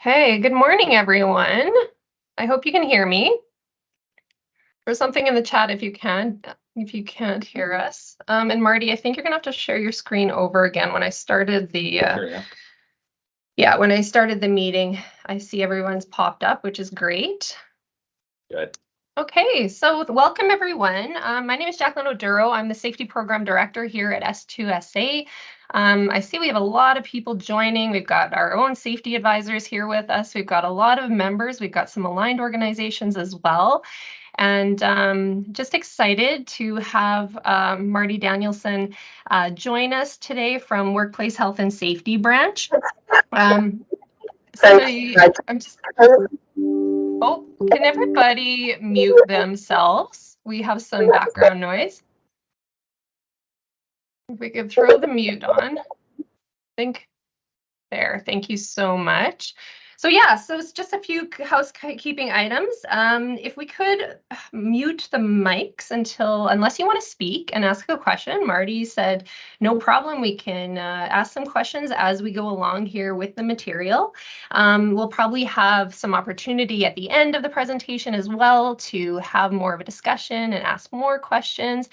Okay, good morning, everyone. I hope you can hear me. There's something in the chat if you can't hear us. And Marty, I think you're gonna have to share your screen over again. When I started the Sure, when I started the meeting, I see everyone's popped up, which is great. Good. Okay, so welcome everyone. My name is Jacqueline Oduro. I'm the Safety Program Director here at S2SA. I see we have a lot of people joining. We've got our own safety advisors here with us. We've got a lot of members. We've got some aligned organizations as well. And just excited to have Marty Danielson join us today from Workplace Health and Safety Branch. Oh, can everybody mute themselves? We have some background noise. If we could throw the mute on. I think there. Thank you so much. So it's just a few housekeeping items. If we could mute the mics unless you want to speak and ask a question. Marty said, no problem. We can ask some questions as we go along here with the material. We'll probably have some opportunity at the end of the presentation as well to have more of a discussion and ask more questions.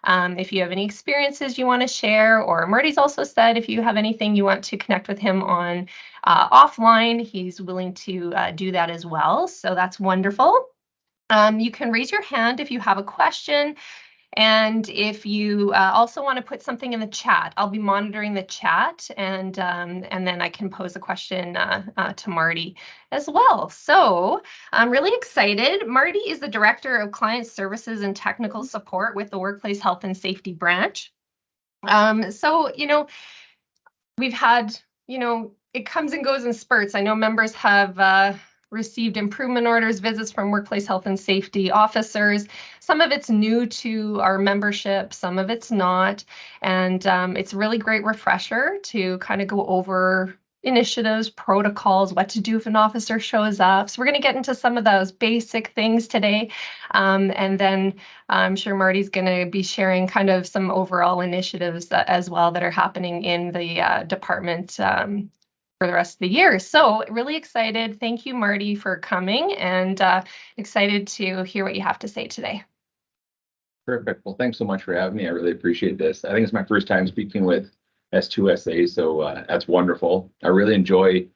If you have any experiences you want to share, or Marty's also said if you have anything you want to connect with him on offline, he's willing to do that as well. So that's wonderful. You can raise your hand if you have a question. And if you also want to put something in the chat, I'll be monitoring the chat, and then I can pose a question to Marty as well. So I'm really excited. Marty is the Director of Client Services and Technical Support with the Workplace Health and Safety Branch. We've had, it comes and goes in spurts. I know members have received improvement orders, visits from workplace health and safety officers. Some of it's new to our membership, some of it's not. And it's a really great refresher to kind of go over initiatives, protocols, what to do if an officer shows up. So we're going to get into some of those basic things today. And then I'm sure Marty's going to be sharing kind of some overall initiatives as well that are happening in the department for the rest of the year. So really excited. Thank you, Marty, for coming, and excited to hear what you have to say today. Perfect. Well, thanks so much for having me. I really appreciate this. I think it's my first time speaking with S2SA, so that's wonderful. I really enjoy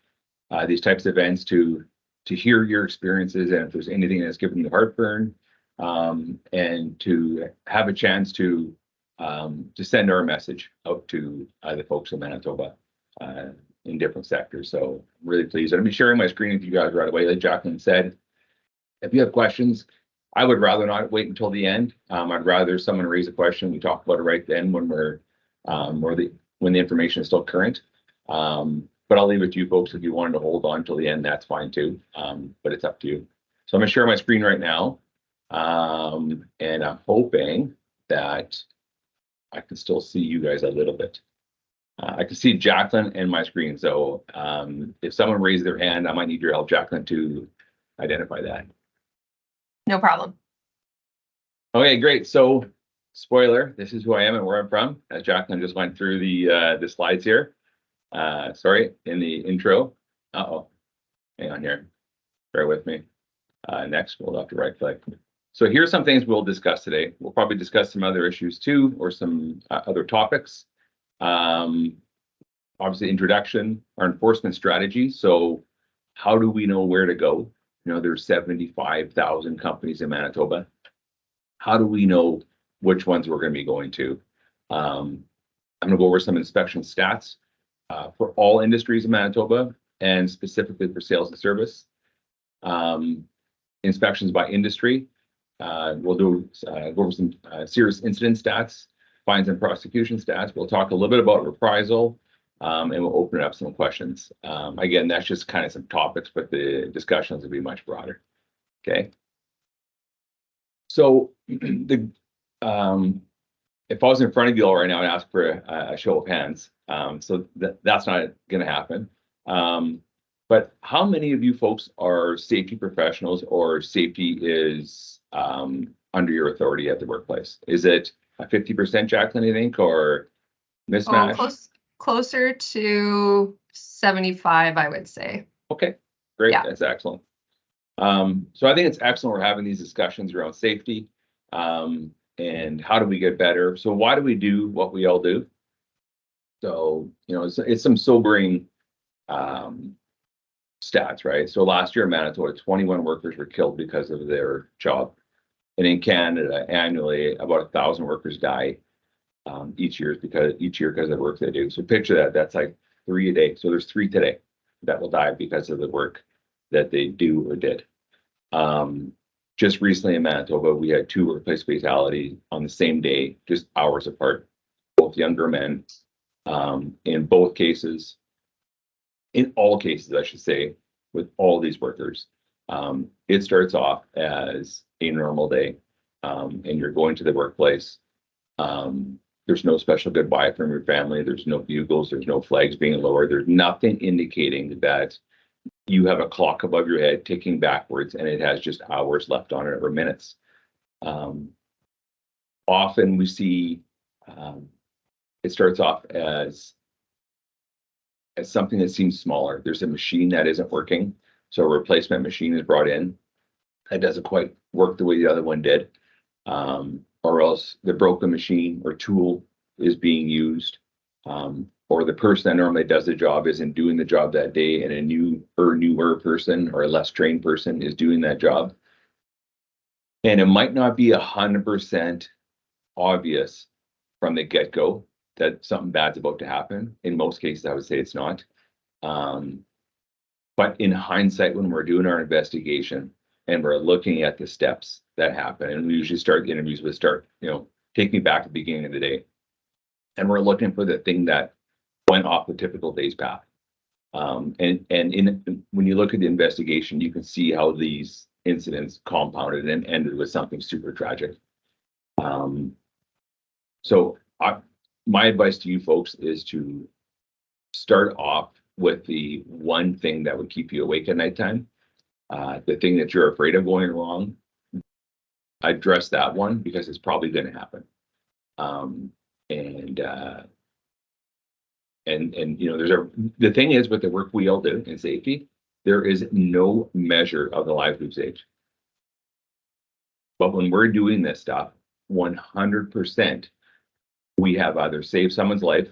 these types of events to hear your experiences, and if there's anything that's given you heartburn, and to have a chance to send our message out to the folks in Manitoba in different sectors. So I'm really pleased. I'm going to be sharing my screen with you guys right away. Like Jacqueline said, if you have questions, I would rather not wait until the end. I'd rather someone raise a question. We talk about it right then when when the information is still current. But I'll leave it to you folks. If you wanted to hold on till the end, that's fine too. But it's up to you. So I'm going to share my screen right now. And I'm hoping that I can still see you guys a little bit. I can see Jacqueline and my screen. So if someone raised their hand, I might need your help, Jacqueline, to identify that. No problem. Okay, great. So spoiler, this is who I am and where I'm from. Jacqueline just went through the slides here. Sorry, in the intro. Hang on here. Bear with me. Next, we'll have to right click. So here's some things we'll discuss today. We'll probably discuss some other issues too, or some other topics. Obviously, introduction, our enforcement strategy. So how do we know where to go? There's 75,000 companies in Manitoba. How do we know which ones we're going to be going to? I'm going to go over some inspection stats for all industries in Manitoba, and specifically for sales and service. Inspections by industry. We'll go over some serious incident stats, fines and prosecution stats. We'll talk a little bit about reprisal, and we'll open it up some questions. Again, that's just kind of some topics, but the discussions will be much broader. Okay. So if I was in front of you all right now, I'd ask for a show of hands. So that's not going to happen. But how many of you folks are safety professionals, or safety is under your authority at the workplace? Is it a 50%, Jacqueline, you think, or mismatch? Closer to 75, I would say. Okay, Great, Yeah. that's excellent. So I think it's excellent we're having these discussions around safety, and how do we get better? So why do we do what we all do? So, you know, it's some sobering stats, right? So last year in Manitoba, 21 workers were killed because of their job. And in Canada, annually, about 1,000 workers die each year because of the work they do. So picture that, that's like 3 a day. So there's 3 today that will die because of the work that they do or did. Just recently in Manitoba, we had 2 workplace fatalities on the same day, just hours apart, both younger men. In both cases, in all cases, I should say, with all these workers, it starts off as a normal day, and you're going to the workplace. There's no special goodbye from your family. There's no bugles. There's no flags being lowered. There's nothing indicating that you have a clock above your head ticking backwards and it has just hours left on it or minutes. Often we see it starts off as something that seems smaller. There's a machine that isn't working. So a replacement machine is brought in that doesn't quite work the way the other one did. Or else the broken machine or tool is being used. Or the person that normally does the job isn't doing the job that day, and a newer person or a less trained person is doing that job. And it might not be 100% obvious from the get-go that something bad's about to happen. In most cases, I would say it's not. But in hindsight, when we're doing our investigation and we're looking at the steps that happen, and we usually start the interviews with take me back to the beginning of the day. And we're looking for the thing that went off the typical day's path. When you look at the investigation, you can see how these incidents compounded and ended with something super tragic. My advice to you folks is to start off with the one thing that would keep you awake at nighttime, the thing that you're afraid of going wrong. Address that one because it's probably going to happen. The thing is with the work we all do in safety, there is no measure of the lives we've saved. But when we're doing this stuff, 100%, we have either saved someone's life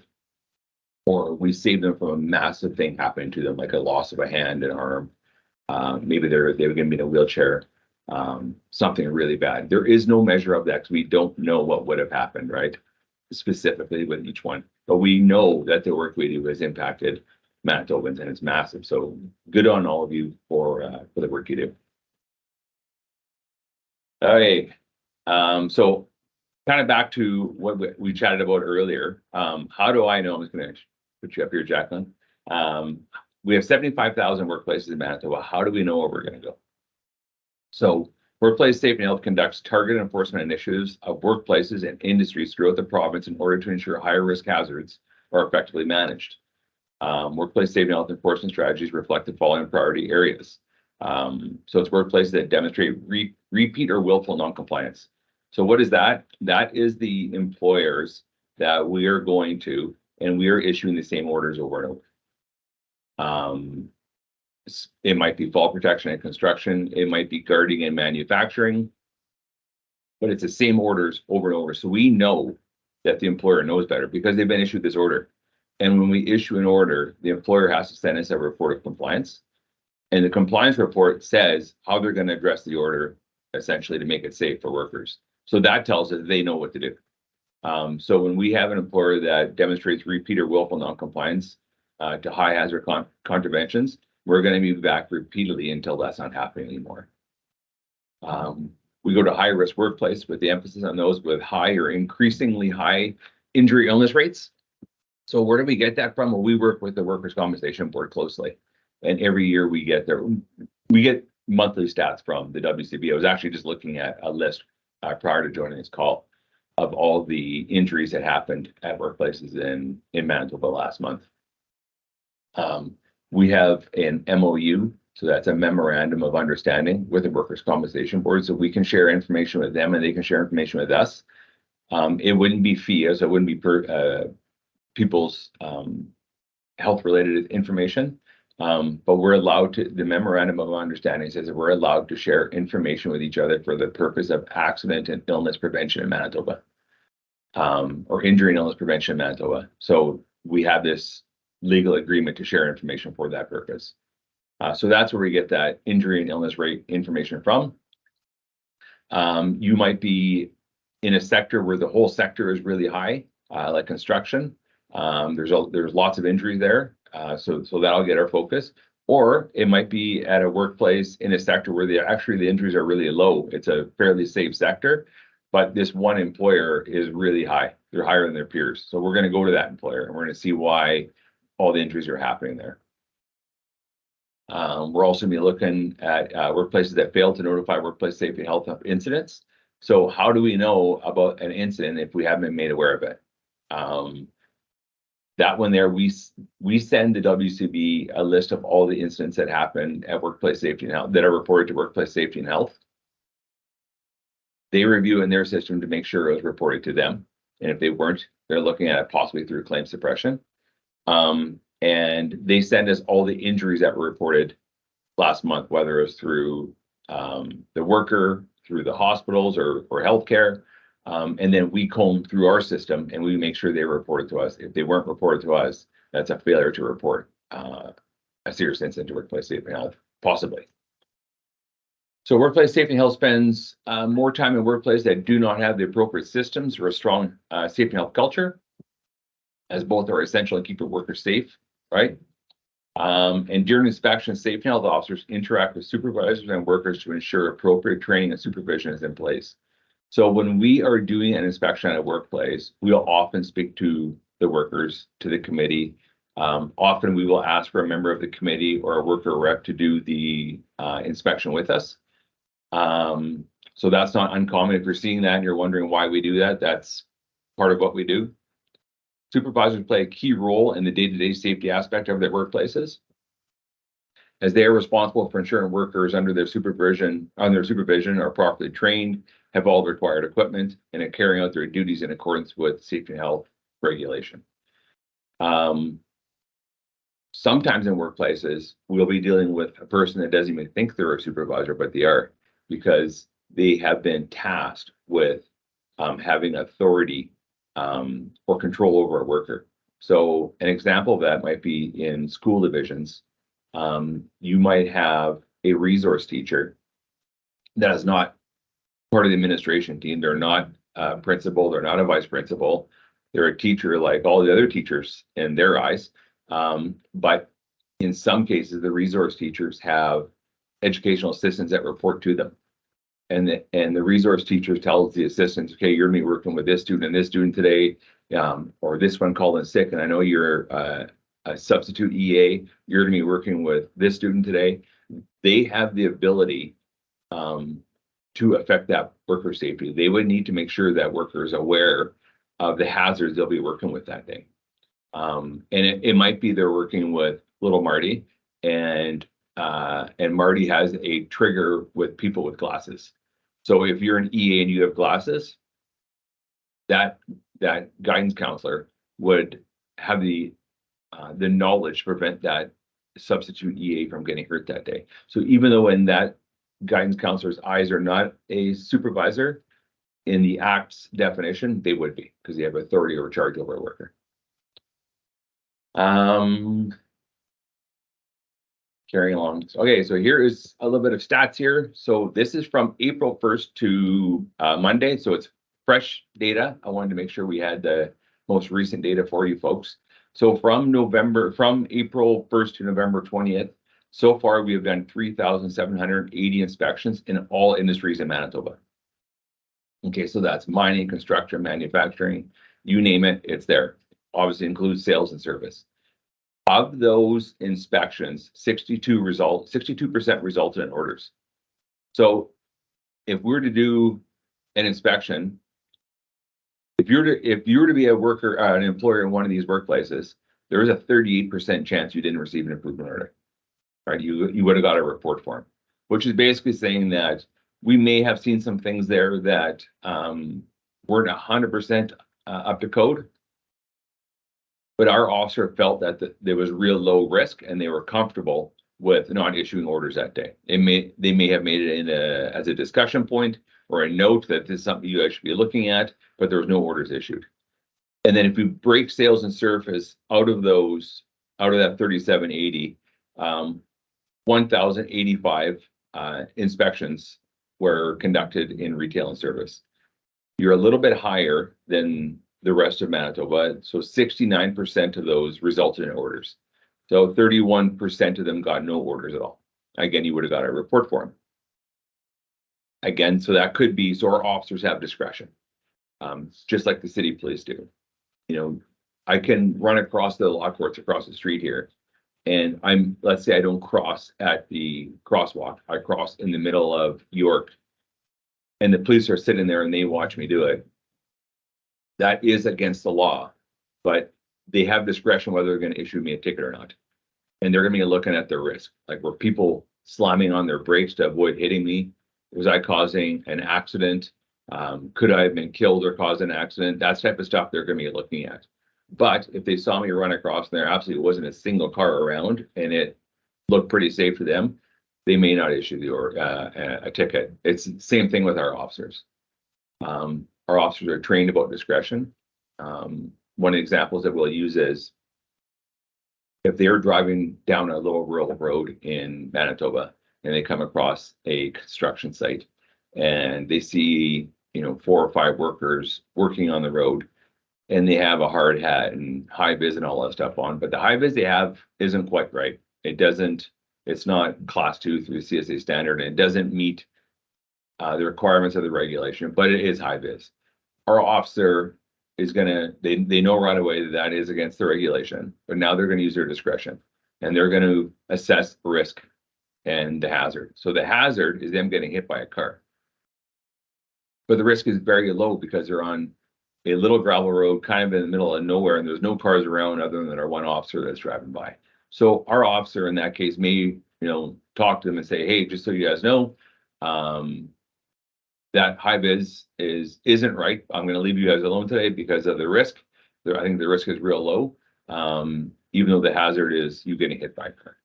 or we save them from a massive thing happening to them, like a loss of a hand, an arm. Maybe they were going to be in a wheelchair, something really bad. There is no measure of that because we don't know what would have happened, right? Specifically with each one. But we know that the work we do has impacted Manitobans and it's massive. So good on all of you for the work you do. Okay. So kind of back to what we chatted about earlier. How do I know? I'm just going to put you up here, Jacqueline. We have 75,000 workplaces in Manitoba. How do we know where we're going to go? So Workplace Safety and Health conducts targeted enforcement initiatives of workplaces and industries throughout the province in order to ensure higher risk hazards are effectively managed. Workplace safety and health enforcement strategies reflect the following priority areas. So it's workplaces that demonstrate repeat or willful noncompliance. So what is that? That is the employers that we are going to, and we are issuing the same orders over and over. It might be fall protection and construction. It might be guarding and manufacturing, but it's the same orders over and over. So we know that the employer knows better because they've been issued this order. And when we issue an order, the employer has to send us a report of compliance. And the compliance report says how they're going to address the order, essentially to make it safe for workers. So that tells us they know what to do. So when we have an employer that demonstrates repeat or willful noncompliance to high hazard contraventions, we're going to move back repeatedly until that's not happening anymore. We go to high risk workplace with the emphasis on those with high or increasingly high injury illness rates. So where do we get that from? Well, we work with the Workers' Compensation Board closely. And every year we get monthly stats from the WCB. I was actually just looking at a list prior to joining this call of all the injuries that happened at workplaces in Manitoba last month. We have an MOU, so that's a memorandum of understanding with the Workers' Compensation Board, so we can share information with them and they can share information with us. It wouldn't be FIA, so it wouldn't be people's health-related information. But we're allowed to, the memorandum of understanding says that we're allowed to share information with each other for the purpose of accident and illness prevention in Manitoba, or injury and illness prevention in Manitoba. So we have this legal agreement to share information for that purpose. So that's where we get that injury and illness rate information from. You might be in a sector where the whole sector is really high, like construction. There's lots of injury there, so that'll get our focus. Or it might be at a workplace in a sector where the injuries are really low. It's a fairly safe sector, but this one employer is really high. They're higher than their peers. So we're going to go to that employer and we're going to see why all the injuries are happening there. We're also going to be looking at workplaces that fail to notify workplace safety and health incidents. So how do we know about an incident if we haven't been made aware of it? That one there, we send the WCB a list of all the incidents that happen at workplace safety and health that are reported to workplace safety and health. They review in their system to make sure it was reported to them. And if they weren't, they're looking at it possibly through claim suppression. And they send us all the injuries that were reported last month, whether it was through the worker, through the hospitals or healthcare. And then we comb through our system and we make sure they were reported to us. If they weren't reported to us, that's a failure to report a serious incident to workplace safety and health, possibly. So workplace safety and health spends more time in workplaces that do not have the appropriate systems or a strong safety and health culture, as both are essential to keep your workers safe, right? And during inspection, safety and health officers interact with supervisors and workers to ensure appropriate training and supervision is in place. So when we are doing an inspection at a workplace, we'll often speak to the workers, to the committee. Often we will ask for a member of the committee or a worker rep to do the inspection with us. So that's not uncommon. If you're seeing that and you're wondering why we do that, that's part of what we do. Supervisors play a key role in the day-to-day safety aspect of their workplaces, as they are responsible for ensuring workers under their supervision are properly trained, have all the required equipment, and are carrying out their duties in accordance with safety and health regulation. Sometimes in workplaces, we'll be dealing with a person that doesn't even think they're a supervisor, but they are, because they have been tasked with having authority or control over a worker. So an example of that might be in school divisions. You might have a resource teacher that is not part of the administration team. They're not a principal. They're not a vice principal. They're a teacher like all the other teachers in their eyes. But in some cases, the resource teachers have educational assistants that report to them. And the resource teacher tells the assistants, okay, you're going to be working with this student and this student today, or this one called in sick, and I know you're a substitute EA, you're going to be working with this student today. They have the ability to affect that worker safety. They would need to make sure that worker is aware of the hazards they'll be working with that day. And it might be they're working with little Marty, and Marty has a trigger with people with glasses. So if you're an EA and you have glasses, that guidance counselor would have the knowledge to prevent that substitute EA from getting hurt that day. So even though in that guidance counselor's eyes are not a supervisor, in the Act's definition, they would be, because they have authority or charge over a worker. Carrying along. Okay, so here is a little bit of stats here. So this is from April 1st to Monday, so it's fresh data. I wanted to make sure we had the most recent data for you folks. So from April 1st to November 20th, so far we have done 3,780 inspections in all industries in Manitoba. Okay, so that's mining, construction, manufacturing, you name it, it's there. Obviously includes sales and service. Of those inspections, 62% resulted in orders. So if we're to do an inspection, if you were to be a worker, an employer in one of these workplaces, there is a 38% chance you didn't receive an improvement order, right? You would have got a report form, which is basically saying that we may have seen some things there that weren't 100% up to code. But our officer felt that there was real low risk and they were comfortable with not issuing orders that day. They may have made it in as a discussion point or a note that this is something you guys should be looking at, but there was no orders issued. And then if we break sales and service out of that 3780, 1,085 inspections were conducted in retail and service. You're a little bit higher than the rest of Manitoba. So 69% of those resulted in orders. So 31% of them got no orders at all. Again, you would have got a report for them. Again, so that could be, so our officers have discretion, just like the city police do. You know, I can run across the law courts across the street here, and let's say I don't cross at the crosswalk. I cross in the middle of York, and the police are sitting there and they watch me do it. That is against the law, but they have discretion whether they're going to issue me a ticket or not. And they're going to be looking at their risk. Like, were people slamming on their brakes to avoid hitting me? Was I causing an accident? Could I have been killed or caused an accident? That's the type of stuff they're going to be looking at. But if they saw me run across and there absolutely wasn't a single car around and it looked pretty safe to them, they may not issue a ticket. It's the same thing with our officers. Our officers are trained about discretion. One of the examples that we'll use is if they're driving down a little rural road in Manitoba and they come across a construction site and they see, 4 or 5 workers working on the road and they have a hard hat and high vis and all that stuff on, but the high vis they have isn't quite right. It's not class 2 through the CSA standard, and it doesn't meet the requirements of the regulation, but it is high vis. Our officer is they know right away that is against the regulation, but now they're going to use their discretion and they're going to assess risk and the hazard. So the hazard is them getting hit by a car, but the risk is very low because they're on a little gravel road kind of in the middle of nowhere and there's no cars around other than our one officer that's driving by. So our officer in that case may, talk to them and say, hey, just so you guys know, that high vis isn't right. I'm going to leave you guys alone today because of the risk. I think the risk is real low, even though the hazard is you getting hit by a car.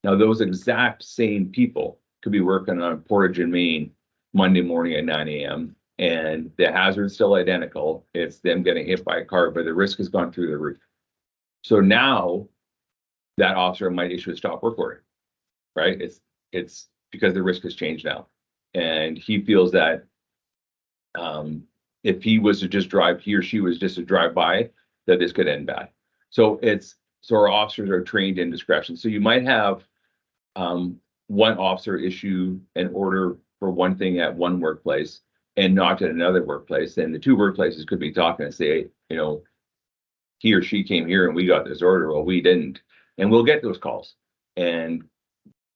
Now, those exact same people could be working on Portage in Maine Monday morning at 9 a.m. and the hazard's still identical. It's them getting hit by a car, but the risk has gone through the roof. So now that officer might issue a stop work order, right? It's because the risk has changed now. And he feels that if he was to just drive, he or she was just to drive by, that this could end bad. So our officers are trained in discretion. So you might have one officer issue an order for one thing at one workplace and not at another workplace. And the two workplaces could be talking and say, he or she came here and we got this order. Well, we didn't. And we'll get those calls. And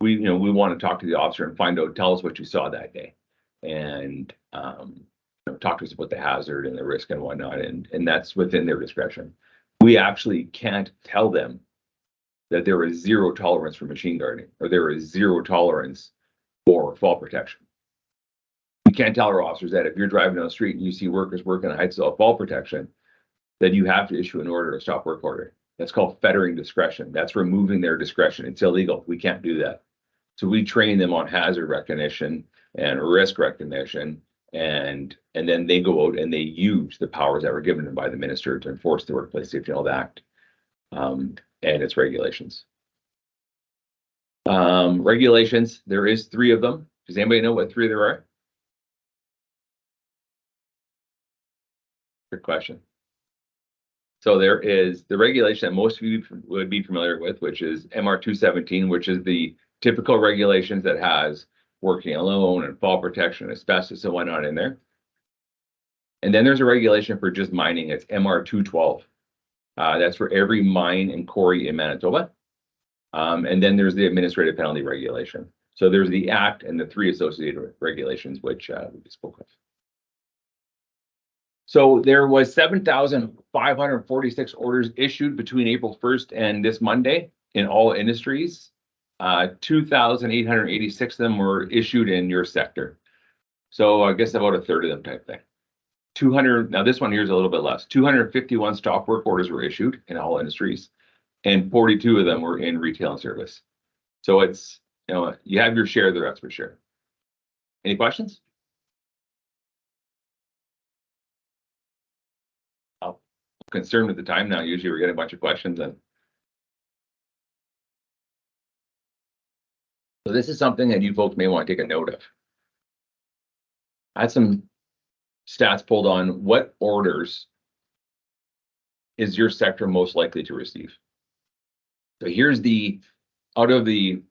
we want to talk to the officer and find out, tell us what you saw that day. And talk to us about the hazard and the risk and whatnot. And that's within their discretion. We actually can't tell them that there is zero tolerance for machine guarding or there is zero tolerance for fall protection. We can't tell our officers that if you're driving down the street and you see workers working at heights of fall protection, that you have to issue an order, a stop work order. That's called fettering discretion. That's removing their discretion. It's illegal. We can't do that. So we train them on hazard recognition and risk recognition, and then they go out and they use the powers that were given them by the minister to enforce the Workplace Safety and Health Act and its regulations. Regulations, there is 3 of them. Does anybody know what 3 there are? Good question. So there is the regulation that most of you would be familiar with, which is MR 217, which is the typical regulations that has working alone and fall protection, asbestos and whatnot in there. And then there's a regulation for just mining. It's MR 212. That's for every mine and quarry in Manitoba. And then there's the administrative penalty regulation. So there's the Act and the 3 associated regulations, which we spoke of. So there was 7,546 orders issued between April 1st and this Monday in all industries. 2,886 of them were issued in your sector. So I guess about a third of them type thing. 200, now this one here is a little bit less. 251 stop work orders were issued in all industries, and 42 of them were in retail and service. So it's, you have your share there, that's for sure. Any questions? I'm concerned with the time now. Usually we're getting a bunch of questions. And so this is something that you folks may want to take a note of. I had some stats pulled on what orders is your sector most likely to receive. So here's out of the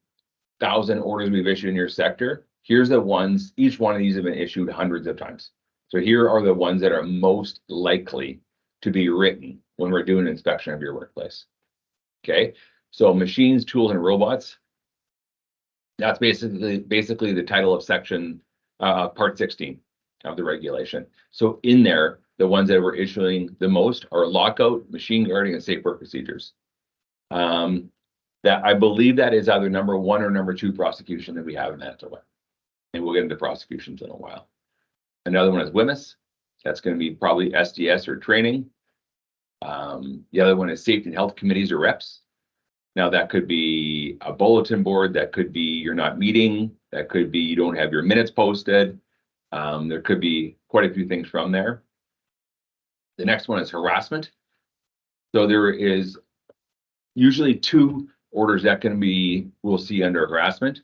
1,000 orders we've issued in your sector, here's the ones, each one of these have been issued hundreds of times. So here are the ones that are most likely to be written when we're doing an inspection of your workplace. Okay, so machines, tools, and robots, that's basically the title of section part 16 of the regulation. So in there, the ones that we're issuing the most are lockout, machine guarding, and safe work procedures. That I believe that is either number 1 or number 2 prosecution that we have in Manitoba. And we'll get into prosecutions in a while. Another one is WMIS. That's going to be probably SDS or training. The other one is safety and health committees or reps. Now that could be a bulletin board, that could be you're not meeting, that could be you don't have your minutes posted. There could be quite a few things from there. The next one is harassment. So there is usually 2 orders that we'll see under harassment.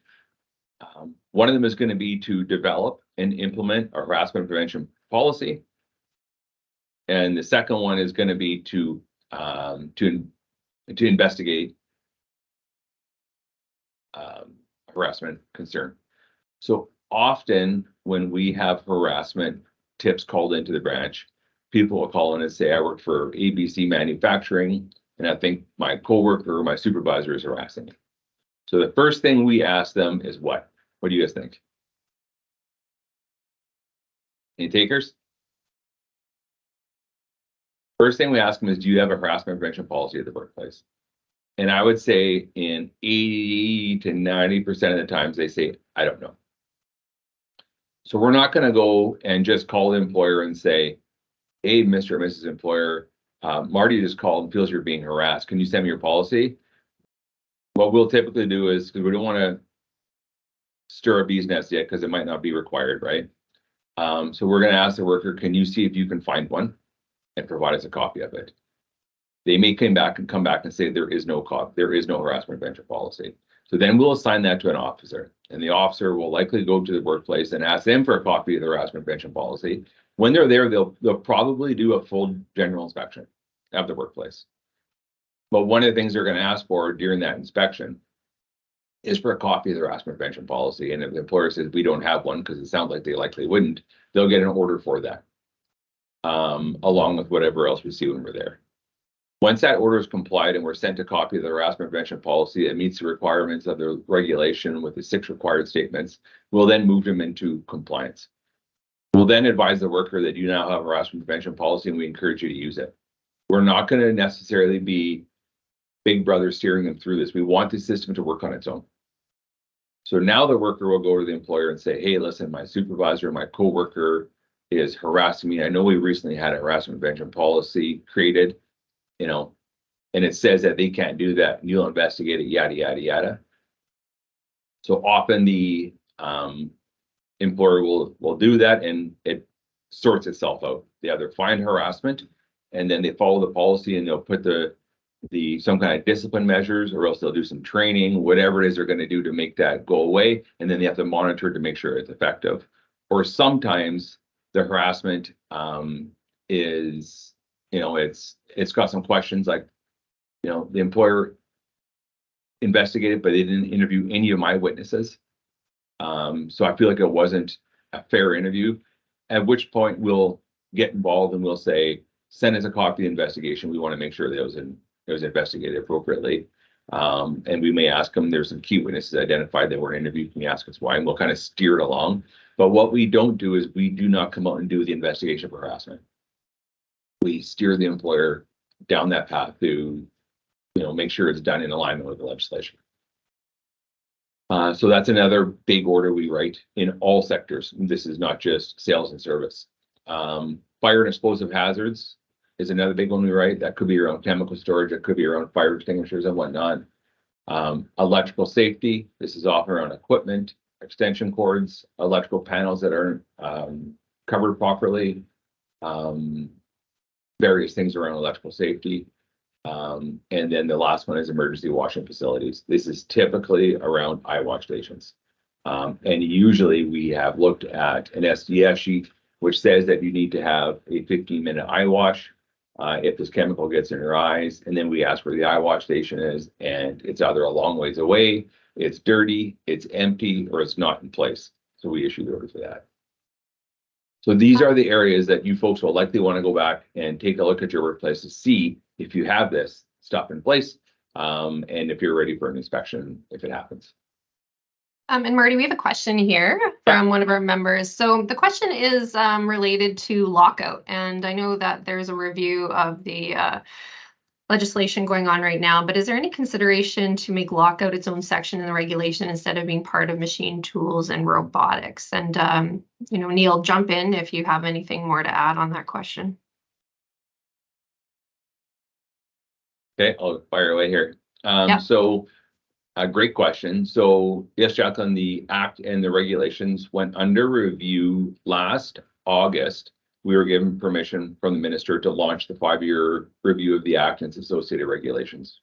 One of them is going to be to develop and implement a harassment prevention policy. And the second one is going to be to investigate harassment concern. So often when we have harassment tips called into the branch, people will call in and say, I work for ABC Manufacturing, and I think my coworker or my supervisor is harassing me. So the first thing we ask them is what? What do you guys think? Any takers? First thing we ask them is, do you have a harassment prevention policy at the workplace? And I would say in 80 to 90% of the times they say, I don't know. So we're not going to go and just call the employer and say, hey, Mr. or Mrs. Employer, Marty just called and feels you're being harassed. Can you send me your policy? What we'll typically do is, because we don't want to stir a bee's nest yet, because it might not be required, right? So we're going to ask the worker, can you see if you can find one and provide us a copy of it? They may come back and say there is no harassment prevention policy. So then we'll assign that to an officer, and the officer will likely go to the workplace and ask them for a copy of the harassment prevention policy. When they're there, they'll probably do a full general inspection of the workplace. But one of the things they're going to ask for during that inspection is for a copy of the harassment prevention policy. And if the employer says we don't have one, because it sounds like they likely wouldn't, they'll get an order for that, along with whatever else we see when we're there. Once that order is complied and we're sent a copy of the harassment prevention policy that meets the requirements of the regulation with the 6 required statements, we'll then move them into compliance. We'll then advise the worker that you now have a harassment prevention policy and we encourage you to use it. We're not going to necessarily be big brother steering them through this. We want the system to work on its own. So now the worker will go to the employer and say, hey, listen, my supervisor, my coworker is harassing me. I know we recently had a harassment prevention policy created, and it says that they can't do that. And you'll investigate it, yada, yada, yada. So often the employer will do that, and it sorts itself out. They either find harassment and then they follow the policy and they'll put some kind of discipline measures, or else they'll do some training, whatever it is they're going to do to make that go away. And then they have to monitor to make sure it's effective. Or sometimes the harassment is, it's got some questions like, the employer investigated, but they didn't interview any of my witnesses. So I feel like it wasn't a fair interview, at which point we'll get involved and we'll say, send us a copy of the investigation. We want to make sure that it was investigated appropriately. And we may ask them, there's some key witnesses identified that were interviewed. Can you ask us why? And we'll kind of steer it along. But what we don't do is we do not come out and do the investigation for harassment. We steer the employer down that path to, make sure it's done in alignment with the legislation. So that's another big order we write in all sectors. This is not just sales and service. Fire and explosive hazards is another big one we write. That could be around chemical storage. It could be around fire extinguishers and whatnot. Electrical safety. This is often around equipment, extension cords, electrical panels that aren't covered properly. Various things around electrical safety. And then the last one is emergency washing facilities. This is typically around eye wash stations. And usually we have looked at an SDS sheet, which says that you need to have a 15-minute eye wash if this chemical gets in your eyes. And then we ask where the eye wash station is, and it's either a long ways away, it's dirty, it's empty, or it's not in place. So we issue the order for that. So these are the areas that you folks will likely want to go back and take a look at your workplace to see if you have this stuff in place, and if you're ready for an inspection if it happens. And Marty, we have a question here from one of our members. So the question is related to lockout, and I know that there's a review of the legislation going on right now, but is there any consideration to make lockout its own section in the regulation instead of being part of machine tools and robotics? And you know, Neil, jump in if you have anything more to add on that question. Okay, I'll fire away here. Yep. So a great question. So yes, Jacqueline, the act and the regulations went under review last August. We were given permission from the minister to launch the 5-year review of the act and its associated regulations.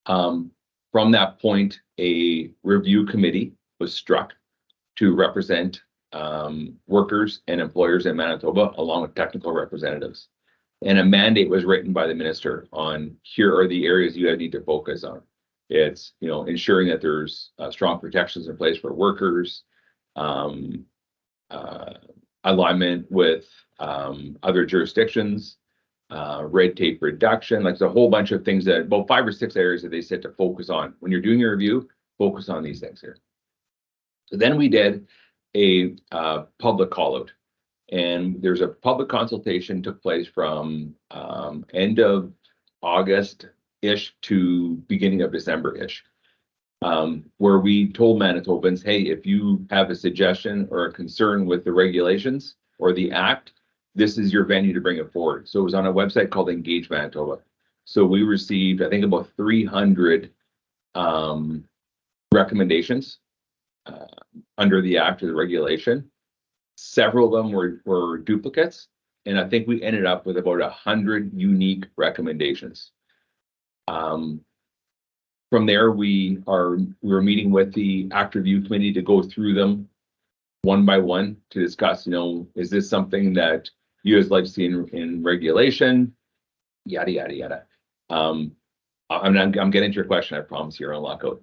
From that point, a review committee was struck to represent workers and employers in Manitoba, along with technical representatives. And a mandate was written by the minister on here are the areas you need to focus on. It's, you know, ensuring that there's strong protections in place for workers, alignment with other jurisdictions, red tape reduction. Like, there's a whole bunch of things that about 5 or 6 areas that they said to focus on. When you're doing your review, focus on these things here. So then we did a public call out, and there's a public consultation took place from end of August-ish to beginning of December-ish, where we told Manitobans, hey, if you have a suggestion or a concern with the regulations or the act, this is your venue to bring it forward. So it was on a website called Engage Manitoba. So we received, I think, about 300 recommendations under the act or the regulation. Several of them were duplicates, and I think we ended up with about 100 unique recommendations. From there, we were meeting with the act review committee to go through them one by one to discuss, you know, is this something that you guys like to see in regulation? Yada yada yada. I'm getting to your question, I promise, here on lockout.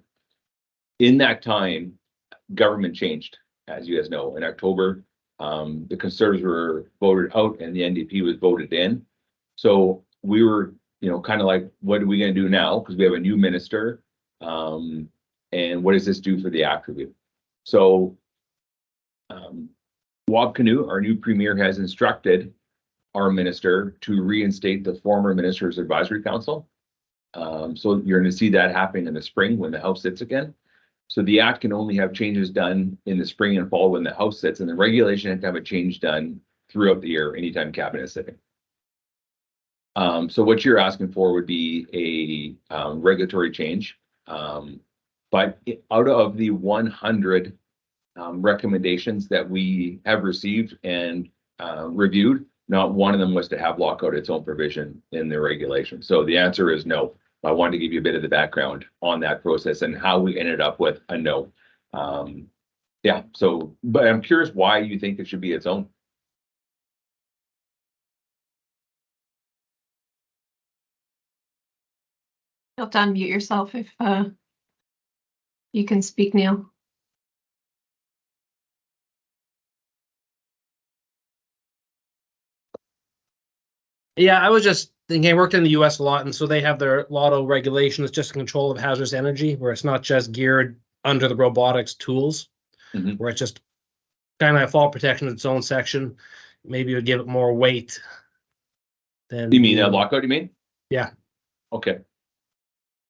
In that time, government changed, as you guys know. In October, the Conservatives were voted out and the NDP was voted in. So we were, you know, kind of like, what are we going to do now? Because we have a new minister. And what does this do for the act review? So Wab Kinew, our new premier, has instructed our minister to reinstate the former minister's advisory council. So you're going to see that happening in the spring when the House sits again. So the act can only have changes done in the spring and fall when the House sits, and the regulation has to have a change done throughout the year anytime cabinet is sitting. So what you're asking for would be a regulatory change. But out of the 100 recommendations that we have received and reviewed, not one of them was to have lockout its own provision in the regulation. So the answer is no. I wanted to give you a bit of the background on that process and how we ended up with a no. Yeah, so, but I'm curious why you think it should be its own. You'll have to unmute yourself if you can speak, Neil. Yeah, I was just thinking, I worked in the US a lot, and so they have their lotto regulations, just control of hazardous energy, where it's not just geared under the robotics tools, where it's just kind of fault protection in its own section. Maybe it would give it more weight than. You mean a lockout, you mean? Yeah. Okay.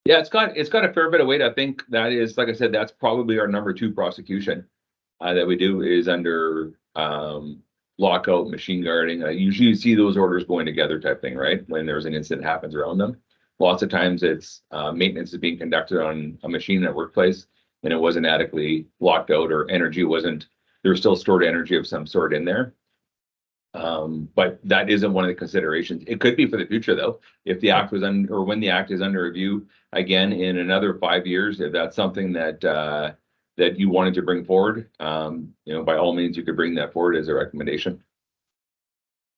Yeah, it's got a fair bit of weight. I think that is, like I said, that's probably our #2 prosecution that we do is under lockout, machine guarding. Usually you see those orders going together type thing, right? When there's an incident happens around them. Lots of times it's maintenance is being conducted on a machine at workplace and it wasn't adequately locked out, or energy wasn't, there's still stored energy of some sort in there. But that isn't one of the considerations. It could be for the future though. If the act was or when the act is under review again in another 5 years, if that's something that that you wanted to bring forward, by all means, you could bring that forward as a recommendation.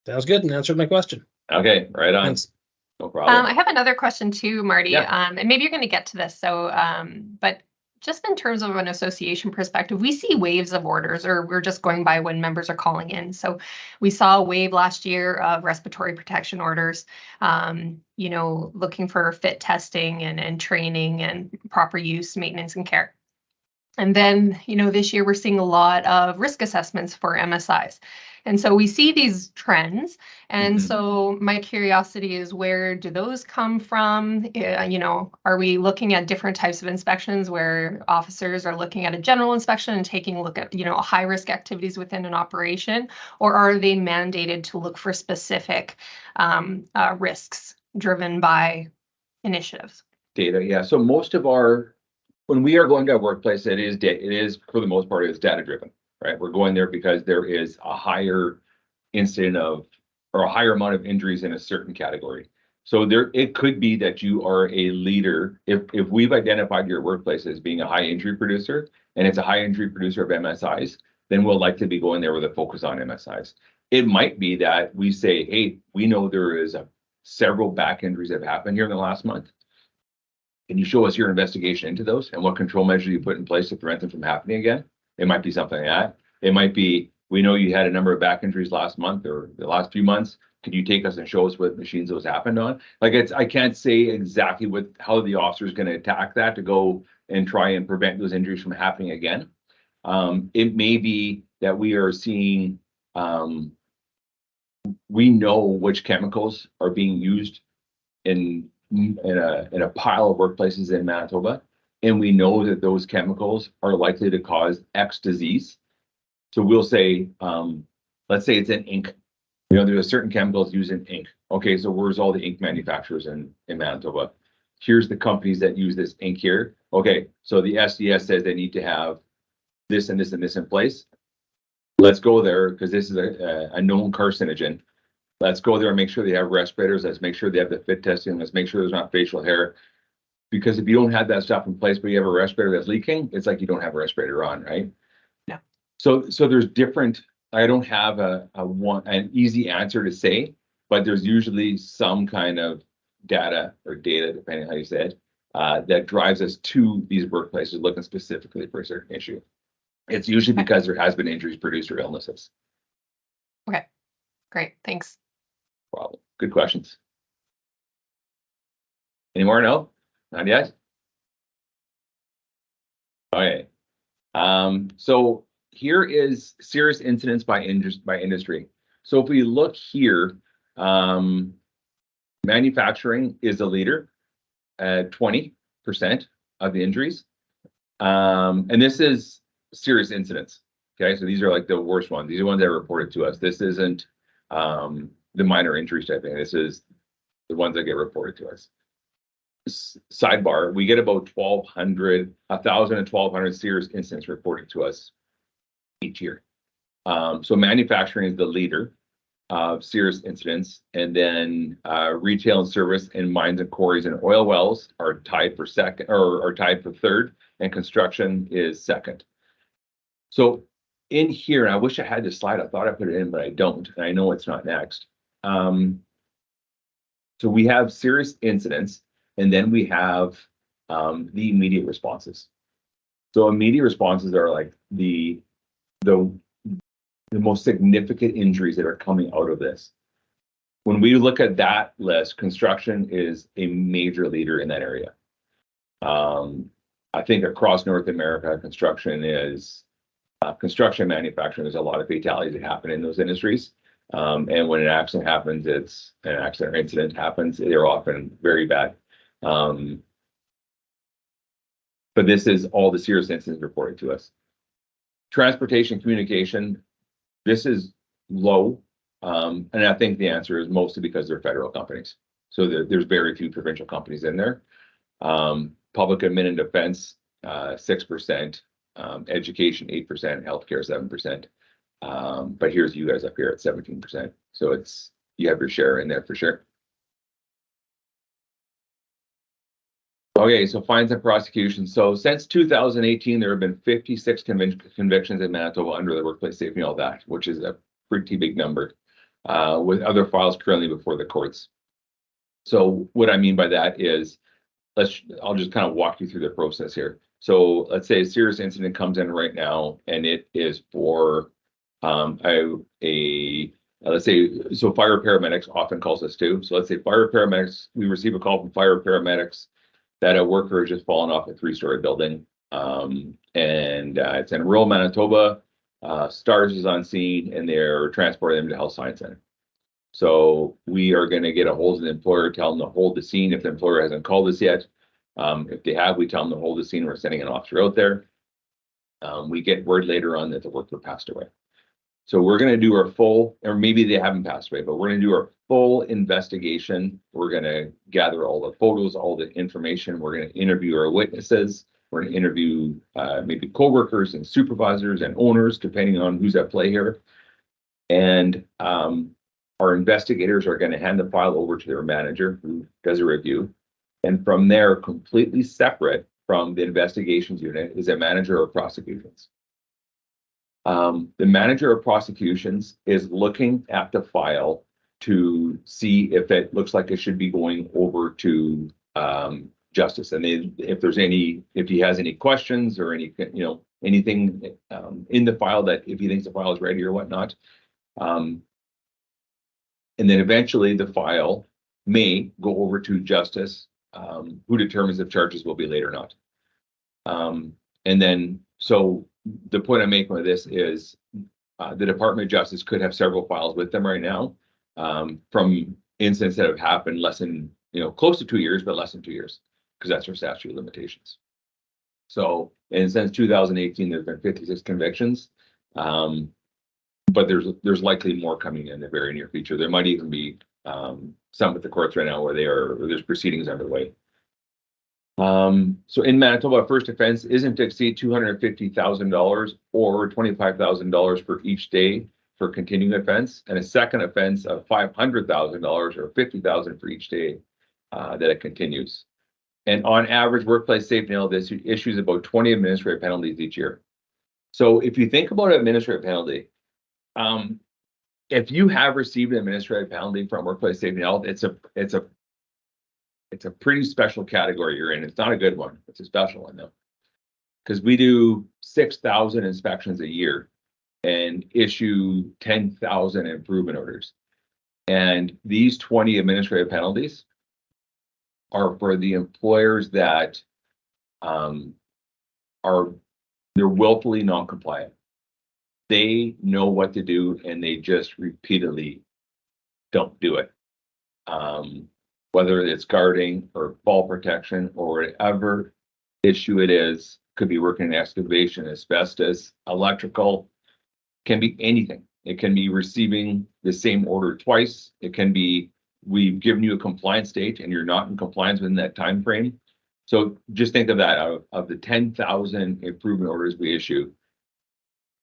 Sounds good, and answered my question. Okay, right on. Thanks. No problem. I have another question too, Marty. Yeah. And maybe you're going to get to this. So, but just in terms of an association perspective, we see waves of orders, or we're just going by when members are calling in. So we saw a wave last year of respiratory protection orders, looking for fit testing and training and proper use, maintenance, and care. And then, this year we're seeing a lot of risk assessments for MSIs. And so we see these trends. And so my curiosity is, where do those come from? Are we looking at different types of inspections where officers are looking at a general inspection and taking a look at, high risk activities within an operation? Or are they mandated to look for specific risks driven by initiatives? Data, yeah. So most of when we are going to a workplace, it is for the most part, it's data driven, right? We're going there because there is a higher incident or a higher amount of injuries in a certain category. So it could be that you are a leader. If we've identified your workplace as being a high injury producer, and it's a high injury producer of MSIs, then we'll likely be going there with a focus on MSIs. It might be that we say, hey, we know there is several back injuries that have happened here in the last month. Can you show us your investigation into those and what control measures you put in place to prevent them from happening again? It might be something like that. It might be, we know you had a number of back injuries last month or the last few months. Could you take us and show us what machines those happened on? I can't say exactly how the officer is going to attack that to go and try and prevent those injuries from happening again. It may be that we are seeing, we know which chemicals are being used in a pile of workplaces in Manitoba, and we know that those chemicals are likely to cause X disease. So we'll say, let's say it's in ink. There's certain chemicals used in ink. Okay, so where's all the ink manufacturers in Manitoba? Here's the companies that use this ink here. Okay, so the SDS says they need to have this and this and this in place. Let's go there because this is a known carcinogen. Let's go there and make sure they have respirators. Let's make sure they have the fit testing. Let's make sure there's not facial hair. Because if you don't have that stuff in place, but you have a respirator that's leaking, it's like you don't have a respirator on, right? Yeah. So there's different, I don't have an easy answer to say, but there's usually some kind of data, depending on how you say it, that drives us to these workplaces looking specifically for a certain issue. It's usually because there has been injuries produced or illnesses. Okay, great, thanks. Problem. Good questions. Any more? No, not yet. Okay. So here is serious incidents by industry. So if we look here, manufacturing is the leader at 20% of the injuries. And this is serious incidents. Okay, so these are like the worst ones. These are ones that are reported to us. This isn't the minor injuries type thing. This is the ones that get reported to us. Sidebar, we get about 1,000 and 1,200 serious incidents reported to us each year. So manufacturing is the leader of serious incidents, and then retail and service and mines and quarries and oil wells are tied for second, or are tied for third, and construction is second. So in here, and I wish I had this slide. I thought I put it in, but I don't, and I know it's not next. So we have serious incidents, and then we have the immediate responses. So immediate responses are like the most significant injuries that are coming out of this. When we look at that list, construction is a major leader in that area. I think across North America, construction manufacturing, there's a lot of fatalities that happen in those industries. And when an accident happens, it's an accident or incident happens, they're often very bad. But this is all the serious incidents reported to us. Transportation communication, this is low. And I think the answer is mostly because they're federal companies. So there's very few provincial companies in there. Public admin and defense, 6%, education, 8%, healthcare, 7%. But here's you guys up here at 17%. So you have your share in there for sure. Okay, so fines and prosecutions. So since 2018, there have been 56 convictions in Manitoba under the Workplace Safety and Health Act, which is a pretty big number, with other files currently before the courts. So what I mean by that is, I'll just kind of walk you through the process here. So let's say a serious incident comes in right now, and it is for let's say, so fire paramedics often calls us too. So let's say fire paramedics, we receive a call from fire paramedics that a worker has just fallen off a 3-story building. It's in rural Manitoba. STARS is on scene, and they're transporting them to Health Science Center. So we are going to get a hold of the employer, tell them to hold the scene if the employer hasn't called us yet. If they have, we tell them to hold the scene. We're sending an officer out there. We get word later on that the worker passed away. So we're going to do our full, or maybe they haven't passed away, but we're going to do our full investigation. We're going to gather all the photos, all the information. We're going to interview our witnesses. We're going to interview maybe coworkers and supervisors and owners, depending on who's at play here. And our investigators are going to hand the file over to their manager, who does a review. And from there, completely separate from the investigations unit, is a manager of prosecutions. The manager of prosecutions is looking at the file to see if it looks like it should be going over to justice, and if he has any questions or anything in the file, that if he thinks the file is ready or whatnot, and then eventually the file may go over to justice, who determines if charges will be laid or not. And then so the point I'm making with this is the Department of Justice could have several files with them right now, from incidents that have happened less than, close to 2 years, but less than 2 years, because that's our statute of limitations. So, and since 2018, there's been 56 convictions, but there's likely more coming in the very near future. There might even be some at the courts right now where there's proceedings underway. So in Manitoba, first offense isn't to exceed $250,000 or $25,000 for each day for continuing offense, and a second offense of $500,000 or $50,000 for each day that it continues. And on average, Workplace Safety and Health issues about 20 administrative penalties each year. So if you think about an administrative penalty, if you have received an administrative penalty from Workplace Safety and Health, it's a pretty special category you're in. It's not a good one. It's a special one though, because we do 6,000 inspections a year and issue 10,000 improvement orders. And these 20 administrative penalties are for the employers that they're willfully non-compliant. They know what to do and they just repeatedly don't do it. Whether it's guarding or fall protection or whatever issue it is, could be working in excavation, asbestos, electrical, can be anything. It can be receiving the same order twice. It can be we've given you a compliance date and you're not in compliance within that time frame. So just think of that. Of the 10,000 improvement orders we issue,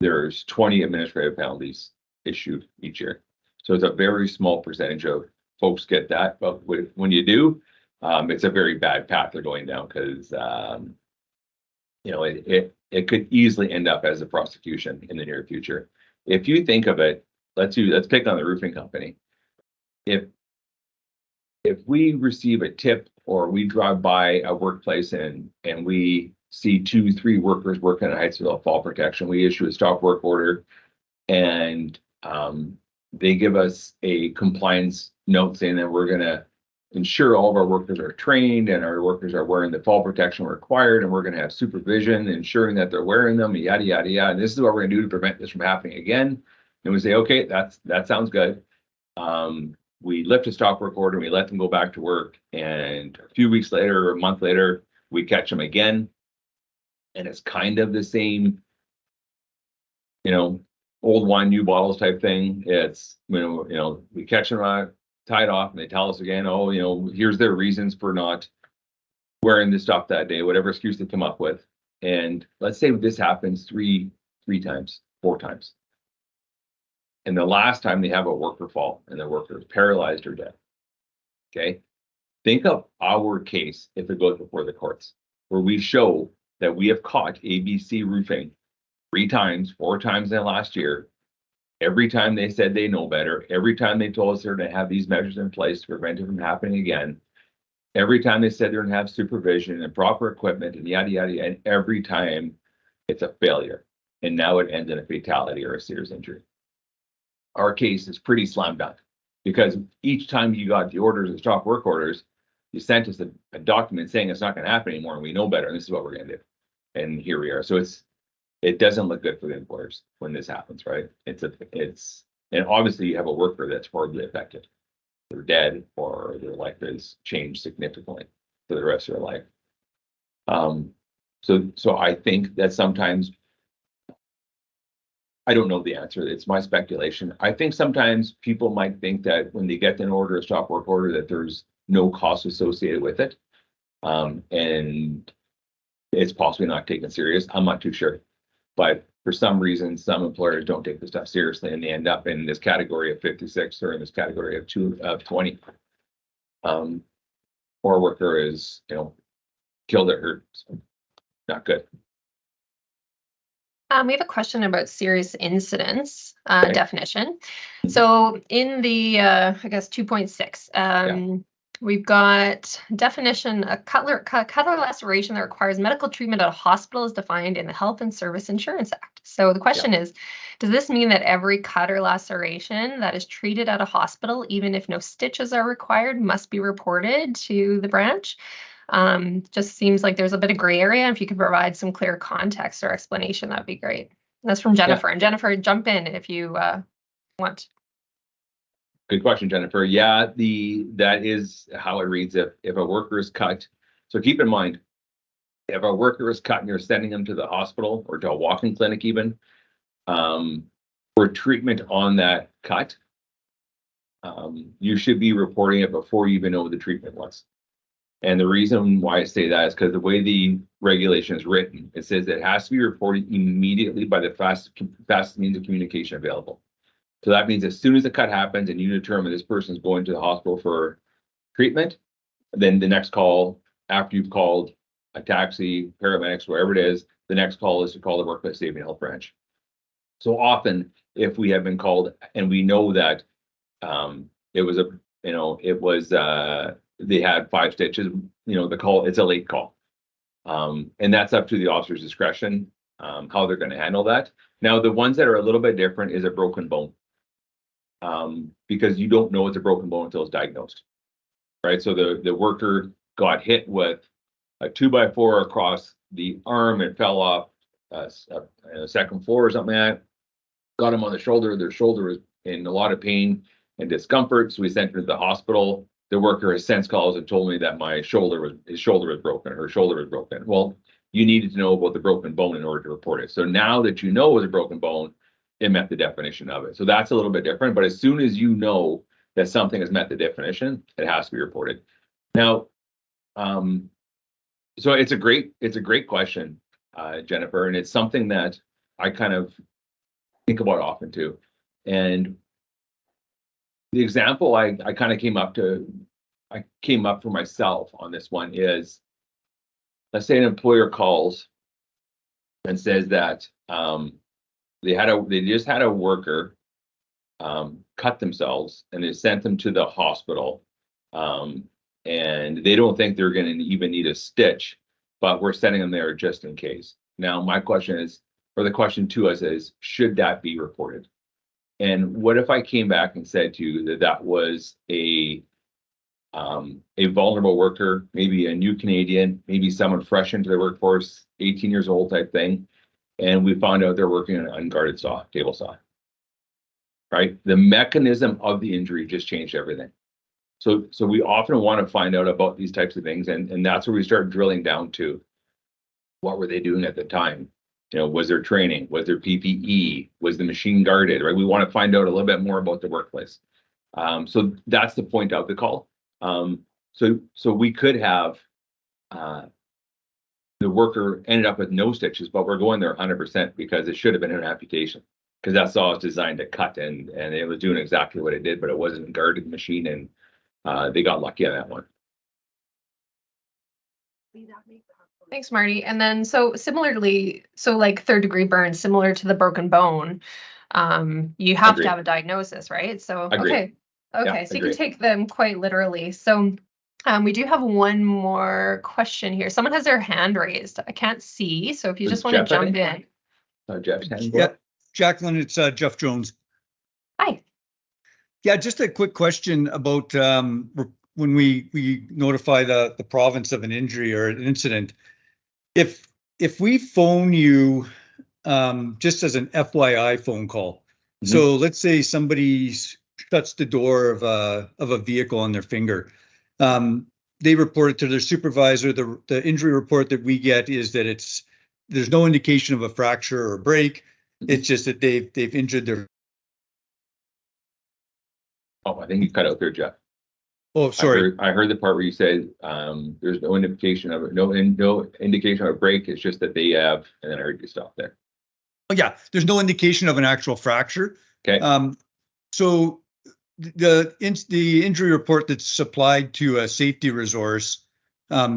there's 20 administrative penalties issued each year. So it's a very small percentage of folks get that, but when you do, it's a very bad path they're going down, because it could easily end up as a prosecution in the near future. If you think of it, let's pick on the roofing company. If we receive a tip or we drive by a workplace and we see 2-3 workers working at heights without fall protection, we issue a stop work order, and they give us a compliance note saying that we're going to ensure all of our workers are trained and our workers are wearing the fall protection required, and we're going to have supervision ensuring that they're wearing them, yada, yada, yada. And this is what we're going to do to prevent this from happening again. And we say, okay, that sounds good. We lift a stop work order and we let them go back to work. And a few weeks later or a month later, we catch them again. And it's kind of the same, old wine, new bottles type thing. It's, we catch them tied off and they tell us again, oh, here's their reasons for not wearing this stuff that day, whatever excuse they come up with. And let's say this happens three times, 4 times. And the last time they have a worker fall and the worker is paralyzed or dead. Okay. Think of our case if it goes before the courts, where we show that we have caught ABC Roofing 3 times, 4 times in the last year. Every time they said they know better, every time they told us they're going to have these measures in place to prevent it from happening again, every time they said they're going to have supervision and proper equipment and yada, yada, and every time it's a failure. And now it ends in a fatality or a serious injury. Our case is pretty slam dunk because each time you got the orders and stop work orders, you sent us a document saying it's not going to happen anymore and we know better and this is what we're going to do. And here we are. So it doesn't look good for the employers when this happens, right? And obviously you have a worker that's horribly affected. They're dead or their life has changed significantly for the rest of their life. So I think that sometimes, I don't know the answer. It's my speculation. I think sometimes people might think that when they get an order, a stop work order, that there's no cost associated with it. And it's possibly not taken serious. I'm not too sure. But for some reason, some employers don't take this stuff seriously and they end up in this category of 56 or in this category of 20. Or a worker is, killed or hurt. So not good. We have a question about serious incidents Okay. definition. So in the, I guess, 2.6, we've got definition, a cutler laceration that requires medical treatment at a hospital is defined in the Health and Service Insurance Act. So the question is, does this mean that every cut or laceration that is treated at a hospital, even if no stitches are required, must be reported to the branch? Just seems like there's a bit of gray area. If you could provide some clear context or explanation, that'd be great. And that's from Jennifer. And Jennifer, jump in if you want. Good question, Jennifer. Yeah, that is how it reads. If a worker is cut, so keep in mind, if a worker is cut and you're sending them to the hospital or to a walk-in clinic even, for treatment on that cut, you should be reporting it before you even know what the treatment was. And the reason why I say that is because the way the regulation is written, it says it has to be reported immediately by the fastest means of communication available. So that means as soon as the cut happens and you determine this person is going to the hospital for treatment, then the next call, after you've called a taxi, paramedics, wherever it is, the next call is to call the Workplace Safety and Health Branch. So often, if we have been called and we know that they had 5 stitches, the call, it's a late call. And that's up to the officer's discretion, how they're going to handle that. Now, the ones that are a little bit different is a broken bone. Because you don't know it's a broken bone until it's diagnosed, right? So the worker got hit with a 2x4 across the arm and fell off a second floor or something like that. Got him on the shoulder. Their shoulder was in a lot of pain and discomfort. So we sent him to the hospital. The worker has since called and told me that his shoulder was broken. Her shoulder was broken. Well, you needed to know about the broken bone in order to report it. So now that you know it was a broken bone, it met the definition of it. So that's a little bit different. But as soon as you know that something has met the definition, it has to be reported. Now, so it's a great question, Jennifer, and it's something that I kind of think about often too. And the example I kind of came up for myself on this one is, let's say an employer calls and says that they just had a worker cut themselves and they sent them to the hospital, and they don't think they're going to even need a stitch, but we're sending them there just in case. Now, my question is, or the question to us is, should that be reported? And what if I came back and said to you that was a vulnerable worker, maybe a new Canadian, maybe someone fresh into the workforce, 18 years old type thing, and we found out they're working on an unguarded table saw, right? The mechanism of the injury just changed everything. So we often want to find out about these types of things, and that's where we start drilling down to what were they doing at the time. You know, was there training? Was there PPE? Was the machine guarded? Right? We want to find out a little bit more about the workplace. So that's the point of the call. So we could have the worker ended up with no stitches, but we're going there 100% because it should have been an amputation, because that saw was designed to cut, and it was doing exactly what it did, but it wasn't a guarded machine, and they got lucky on that one. Thanks, Marty. And then so similarly, so like 3rd degree burns, similar to the broken bone, you have Agreed. to have a diagnosis, right? So Agreed. okay. Yeah, So you agreed. can take them quite literally. So we do have one more question here. Someone has their hand raised. I can't see. So if you Was just want to Jeff, I jump think? in. Jeff's hand. Yeah, Jacqueline, it's Jeff Jones. Hi. Yeah, just a quick question about when we notify the province of an injury or an incident. If we phone you just as an FYI phone call, so let's say somebody shuts the door of a vehicle on their finger, they report it to their supervisor. The injury report that we get is that there's no indication of a fracture or a break. It's just that they've injured their. Oh, I think you cut out there, Jeff. Oh, sorry. I heard the part where you said there's no indication of it, no indication of a break. It's just that they have, and then I heard you stop there. Oh, yeah, there's no indication of an actual fracture. Okay. So the injury report that's supplied to a safety resource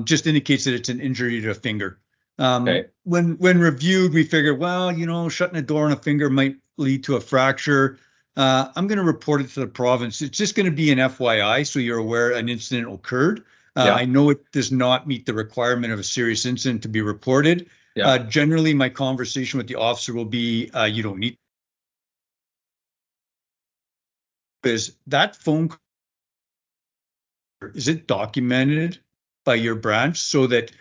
just indicates that it's an injury to a finger. Okay. When reviewed, we figured, well, shutting a door on a finger might lead to a fracture. I'm going to report it to the province. It's just going to be an FYI, so you're aware an incident occurred. Yeah. I know it does not meet the requirement of a serious incident to be reported. Yeah. Generally, my conversation with the officer will be, you don't need. Is that phone call, is it documented by your branch so that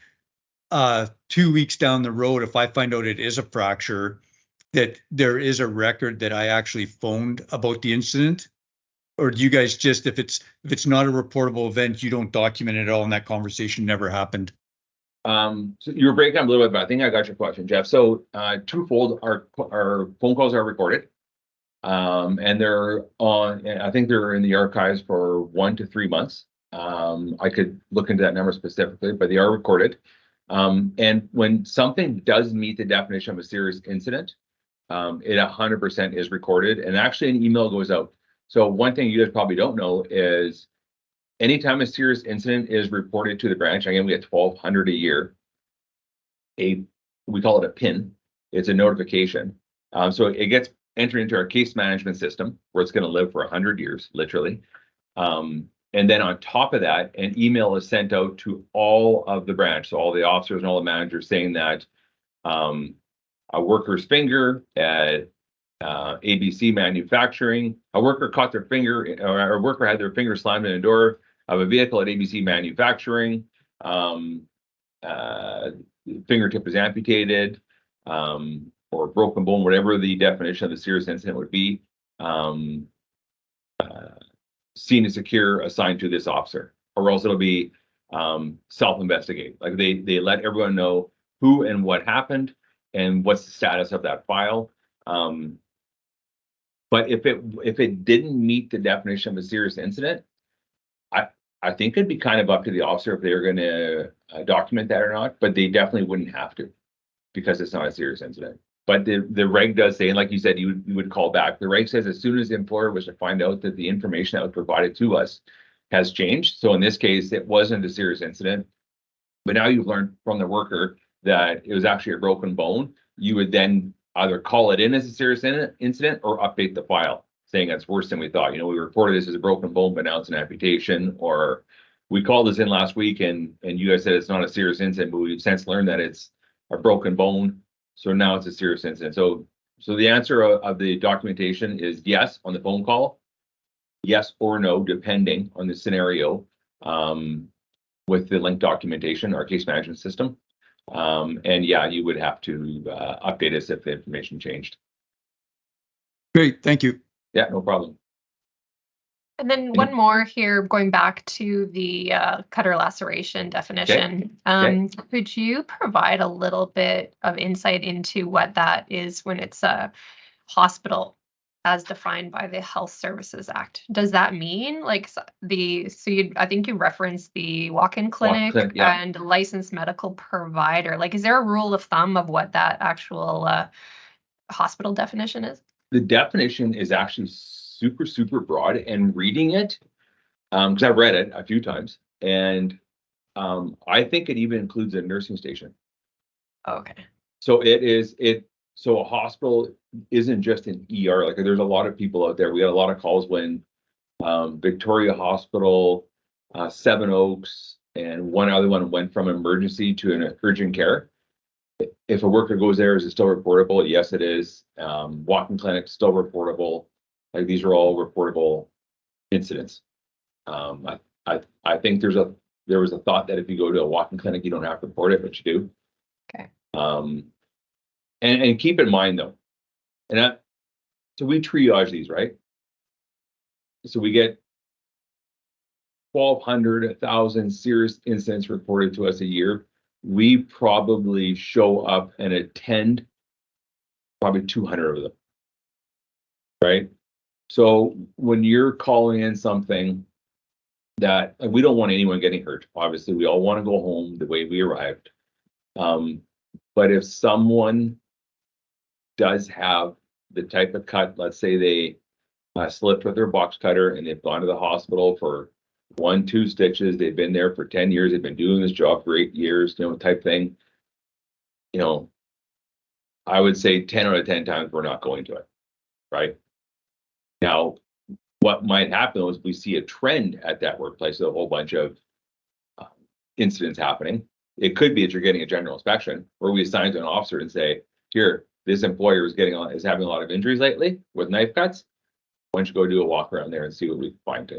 2 weeks down the road, if I find out it is a fracture, that there is a record that I actually phoned about the incident? Or do you guys just, if it's not a reportable event, you don't document it at all and that conversation never happened? So you were breaking up a little bit, but I think I got your question, Jeff. So twofold, our phone calls are recorded. And they're on, I think they're in the archives for 1 to 3 months. I could look into that number specifically, but they are recorded. And when something does meet the definition of a serious incident, it 100% is recorded, and actually an email goes out. So one thing you guys probably don't know is anytime a serious incident is reported to the branch, again, we get 1,200 a year. We call it a PIN. It's a notification. So it gets entered into our case management system where it's going to live for 100 years, literally. And then on top of that, an email is sent out to all of the branch, so all the officers and all the managers, saying that a worker's finger at ABC Manufacturing, a worker caught their finger, or a worker had their finger slammed in a door of a vehicle at ABC Manufacturing. Fingertip is amputated, or broken bone, whatever the definition of the serious incident would be. Scene is secure, assigned to this officer, or else it'll be self-investigate. Like they let everyone know who and what happened and what's the status of that file. But if it didn't meet the definition of a serious incident, I think it'd be kind of up to the officer if they were going to document that or not, but they definitely wouldn't have to, because it's not a serious incident. But the reg does say, and like you said, you would call back. The reg says as soon as the employer was to find out that the information that was provided to us has changed. So in this case, it wasn't a serious incident, but now you've learned from the worker that it was actually a broken bone. You would then either call it in as a serious incident or update the file saying that's worse than we thought. We reported this as a broken bone, but now it's an amputation, or we called this in last week and you guys said it's not a serious incident, but we've since learned that it's a broken bone. So now it's a serious incident. So the answer of the documentation is yes on the phone call, yes or no, depending on the scenario, with the linked documentation, our case management system. And yeah, you would have to update us if the information changed. Great, thank you. Yeah, no problem. And then one more here, going back to the cutter laceration definition. Could you provide a little bit of insight into what that is when it's a hospital as defined by the Health Services Act? Does that mean like I think you referenced the walk-in clinic and licensed medical provider. Like, is there a rule of thumb of what that actual hospital definition is? The definition is actually super, super broad, and reading it, because I've read it a few times, and I think it even includes a nursing station. Okay. So so a hospital isn't just an ER. Like, there's a lot of people out there. We had a lot of calls when Victoria Hospital, Seven Oaks, and one other one went from emergency to an urgent care. If a worker goes there, is it still reportable? Yes, it is. Walk-in clinic, still reportable. Like, these are all reportable incidents. I think there was a thought that if you go to a walk-in clinic, you don't have to report it, but you do. Okay. And keep in mind though, so we triage these, right? So we get 1,200, 1,000 serious incidents reported to us a year. We probably show up and attend probably 200 of them, right? So when you're calling in something that we don't want anyone getting hurt, obviously we all want to go home the way we arrived. But if someone does have the type of cut, let's say they slipped with their box cutter and they've gone to the hospital for 1-2 stitches, they've been there for 10 years, they've been doing this job for 8 years, type thing, I would say 10 out of 10 times we're not going to it, right? Now, what might happen is we see a trend at that workplace, a whole bunch of incidents happening. It could be that you're getting a general inspection where we assign to an officer and say, here, this employer is having a lot of injuries lately with knife cuts. Why don't you go do a walk around there and see what we find?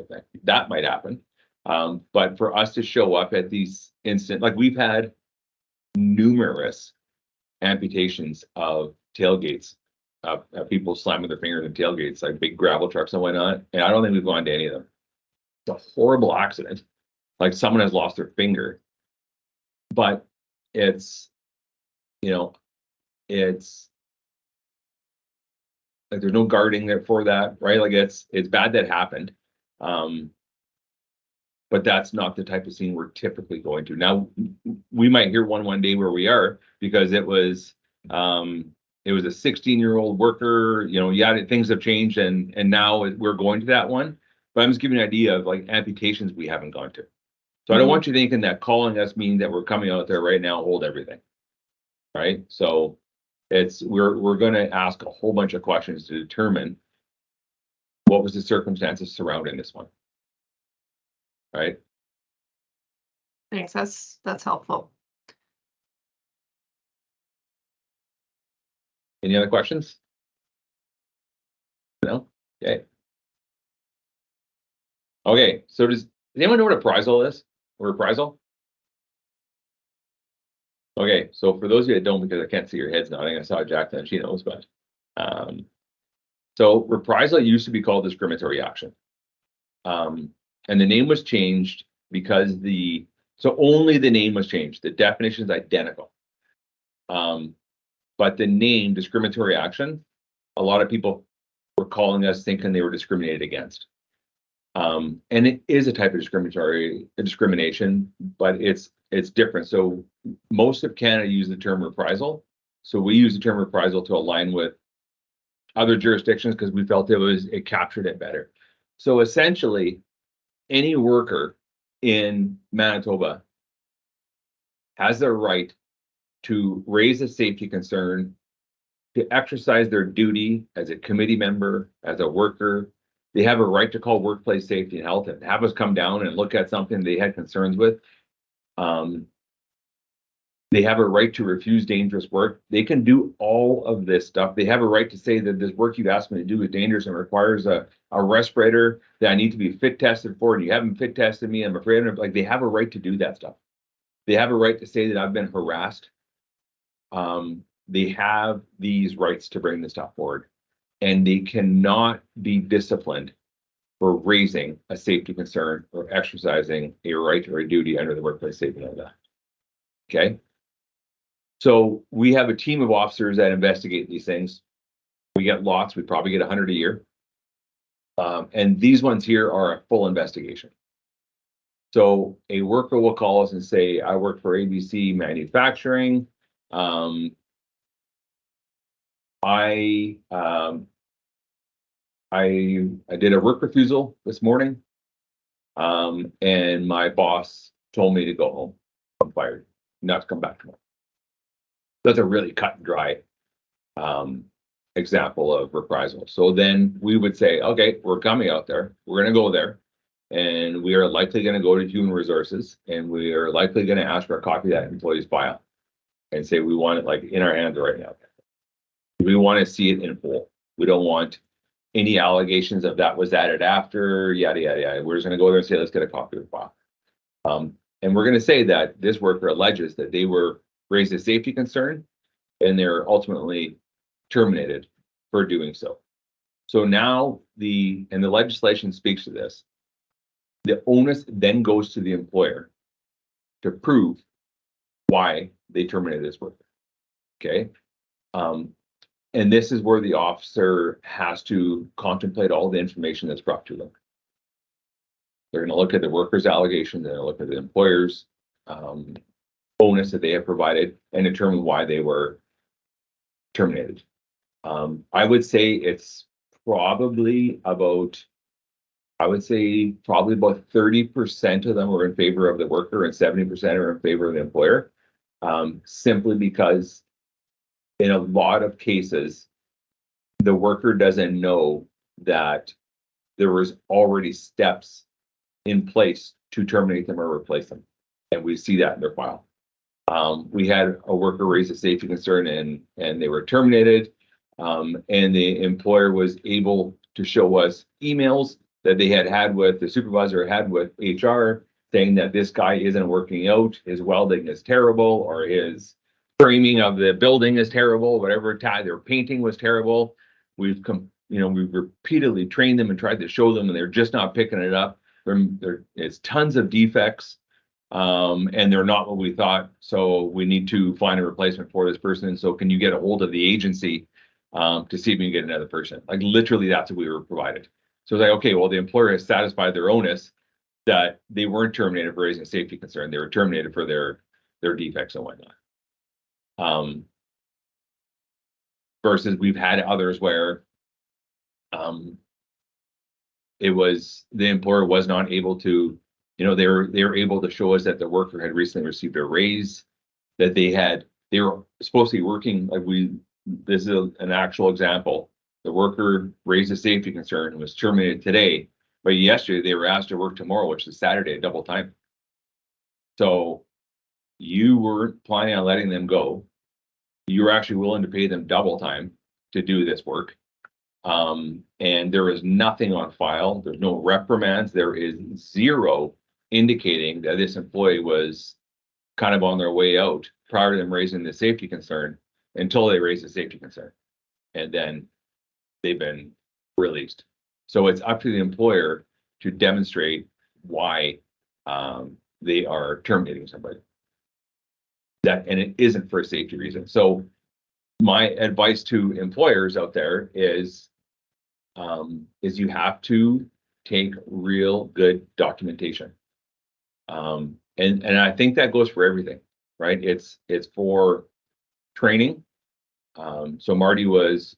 That might happen. But for us to show up at these incidents, like, we've had numerous amputations of tailgates, people slamming their fingers in tailgates, like big gravel trucks and whatnot. And I don't think we've gone to any of them. It's a horrible accident. Like, someone has lost their finger, but it's like there's no guarding there for that, right? Like, it's bad that happened. But that's not the type of scene we're typically going to. Now, we might hear one day where we are because it was a 16-year-old worker, things have changed and now we're going to that one. But I'm just giving you an idea of like amputations we haven't gone to. So I don't want you thinking that calling us means that we're coming out there right now, hold everything. Right? So we're going to ask a whole bunch of questions to determine what was the circumstances surrounding this one. Right? Thanks. That's helpful. Any other questions? No? Okay. Okay, so does anyone know what appraisal is? Or reprisal? Okay, so for those of you that don't, because I can't see your heads nodding, I saw Jacqueline, she knows, but so reprisal used to be called discriminatory action. And the name was changed because only the name was changed. The definition is identical. But the name discriminatory action, a lot of people were calling us thinking they were discriminated against. And it is a type of discrimination, but it's different. So most of Canada use the term reprisal. So we use the term reprisal to align with other jurisdictions because we felt it captured it better. So essentially, any worker in Manitoba has the right to raise a safety concern, to exercise their duty as a committee member, as a worker. They have a right to call workplace safety and health and have us come down and look at something they had concerns with. They have a right to refuse dangerous work. They can do all of this stuff. They have a right to say that this work you've asked me to do is dangerous and requires a respirator that I need to be fit tested for, and you haven't fit tested me. I'm afraid of, like, they have a right to do that stuff. They have a right to say that I've been harassed. They have these rights to bring this stuff forward, and they cannot be disciplined for raising a safety concern or exercising a right or a duty under the Workplace Safety Act. Okay. So we have a team of officers that investigate these things. We get lots, we probably get 100 a year. And these ones here are a full investigation. So a worker will call us and say, I work for ABC Manufacturing. I did a work refusal this morning. And my boss told me to go home. I'm fired, not to come back tomorrow. That's a really cut and dry example of reprisal. So then we would say, okay, we're coming out there. We're going to go there. And we are likely going to go to human resources. And we are likely going to ask for a copy of that employee's file and say we want it like in our hands right now. We want to see it in full. We don't want any allegations of that was added after, yada, yada, yada. We're just going to go there and say, let's get a copy of the file. And we're going to say that this worker alleges that they were raised a safety concern and they're ultimately terminated for doing so. So now the legislation speaks to this. The onus then goes to the employer to prove why they terminated this worker. Okay. And this is where the officer has to contemplate all the information that's brought to them. They're going to look at the worker's allegations, they're going to look at the employer's bonus that they have provided and determine why they were terminated. I would say it's probably about, probably about 30% of them are in favor of the worker and 70% are in favor of the employer, simply because in a lot of cases, the worker doesn't know that there was already steps in place to terminate them or replace them. And we see that in their file. We had a worker raise a safety concern and they were terminated. And the employer was able to show us emails that they had with the supervisor, had with HR, saying that this guy isn't working out, his welding is terrible, or his framing of the building is terrible, whatever, their painting was terrible. We've repeatedly trained them and tried to show them, and they're just not picking it up. It's tons of defects, and they're not what we thought. So we need to find a replacement for this person. So can you get a hold of the agency to see if we can get another person? Like literally, that's what we were provided. So it's like, okay, well, the employer has satisfied their onus that they weren't terminated for raising a safety concern. They were terminated for their defects and whatnot. Versus we've had others where it was the employer was not able to, they were able to show us that the worker had recently received a raise, that they were supposed to be working this is an actual example. The worker raised a safety concern and was terminated today, but yesterday they were asked to work tomorrow, which is Saturday, double time. So you weren't planning on letting them go. You were actually willing to pay them double time to do this work. And there is nothing on file. There's no reprimands. There is zero indicating that this employee was kind of on their way out prior to them raising the safety concern until they raised the safety concern. And then they've been released. So it's up to the employer to demonstrate why they are terminating somebody. And it isn't for a safety reason. So my advice to employers out there is you have to take real good documentation. And I think that goes for everything, right? It's for training. So Marty was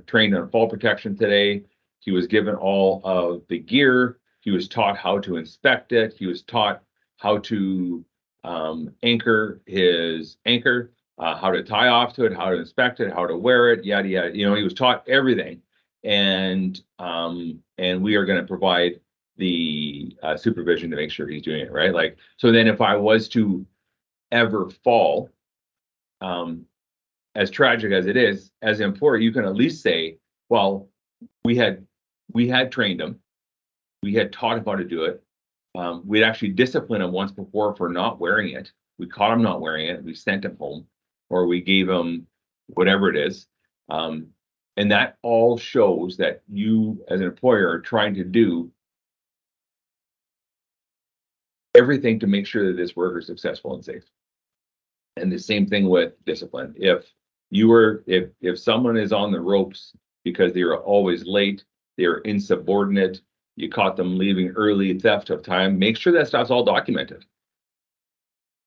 trained on fall protection today. He was given all of the gear. He was taught how to inspect it. He was taught how to anchor his anchor, how to tie off to it, how to inspect it, how to wear it, yada, yada. He was taught everything. And we are going to provide the supervision to make sure he's doing it right. Like, so then if I was to ever fall, as tragic as it is, as an employer, you can at least say, well, we had trained him. We had taught him how to do it. We'd actually disciplined him once before for not wearing it. We caught him not wearing it. We sent him home, or we gave him whatever it is. And And that all shows that you, as an employer, are trying to do everything to make sure that this worker is successful and safe. And the same thing with discipline. If someone is on the ropes because they are always late, they are insubordinate, you caught them leaving early, theft of time, make sure that stuff's all documented.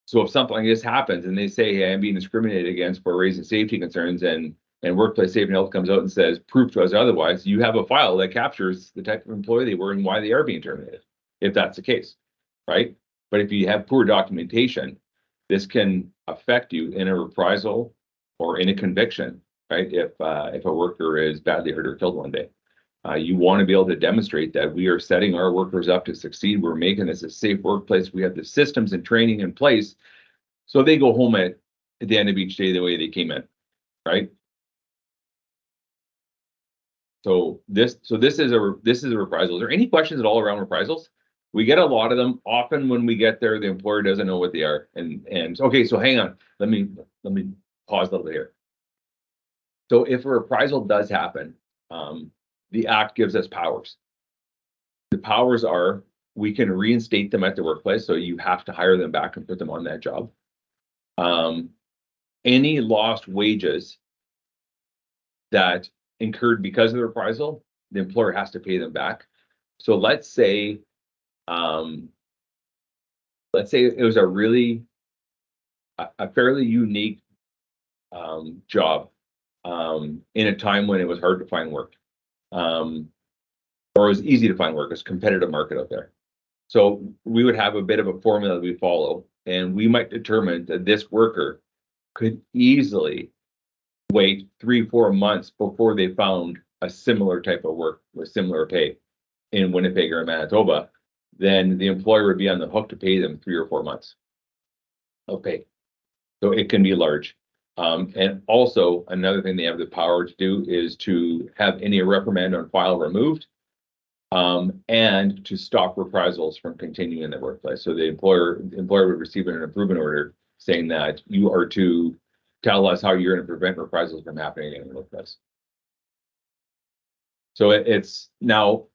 So if something like this happens and they say, hey, I'm being discriminated against for raising safety concerns, and workplace safety and health comes out and says, proof to us otherwise, you have a file that captures the type of employee they were and why they are being terminated, if that's the case, right? But if you have poor documentation, this can affect you in a reprisal or in a conviction, right? If a worker is badly hurt or killed one day. You want to be able to demonstrate that we are setting our workers up to succeed. We're making this a safe workplace. We have the systems and training in place, so they go home at the end of each day the way they came in, right? So this is a reprisal. Is there any questions at all around reprisals? We get a lot of them. Often when we get there, the employer doesn't know what they are. And okay, so hang on. Let me pause a little bit here. So if a reprisal does happen, the Act gives us powers. The powers are, we can reinstate them at the workplace, so you have to hire them back and put them on that job. Any lost wages that incurred because of the reprisal, the employer has to pay them back. So let's say it was a fairly unique job in a time when it was hard to find work, or it was easy to find work. It's a competitive market out there. So we would have a bit of a formula we follow, and we might determine that this worker could easily wait 3-4 months before they found a similar type of work with similar pay in Winnipeg or Manitoba. Then the employer would be on the hook to pay them 3 or 4 months of pay. So it can be large. And also another thing they have the power to do is to have any reprimand on file removed, and to stop reprisals from continuing in the workplace. So the employer would receive an improvement order saying that you are to tell us how you're going to prevent reprisals from happening in the workplace. So it's now,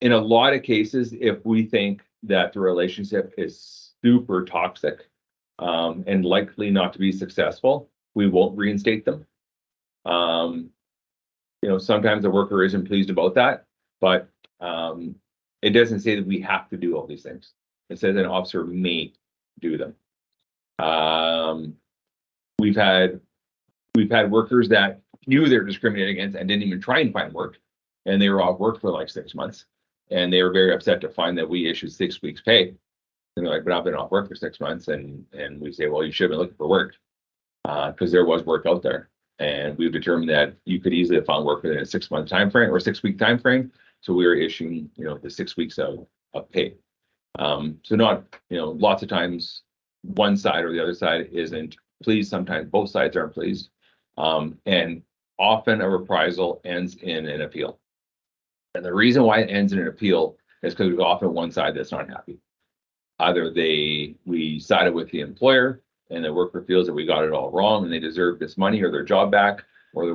in a lot of cases, if we think that the relationship is super toxic, and likely not to be successful, we won't reinstate them. Sometimes the worker isn't pleased about that, but it doesn't say that we have to do all these things. It says an officer may do them. We've had workers that knew they were discriminated against and didn't even try and find work, and they were off work for like 6 months, and they were very upset to find that we issued 6 weeks pay. And they're like, but I've been off work for 6 months, and we say, well, you should have been looking for work, because there was work out there, and we've determined that you could easily have found work within a 6-month time frame or 6-week time frame. So we were issuing, the 6 weeks of pay. So not, lots of times one side or the other side isn't pleased. Sometimes both sides aren't pleased. And often a reprisal ends in an appeal. And the reason why it ends in an appeal is because there's often one side that's not happy. Either we sided with the employer and the worker feels that we got it all wrong and they deserve this money or their job back, or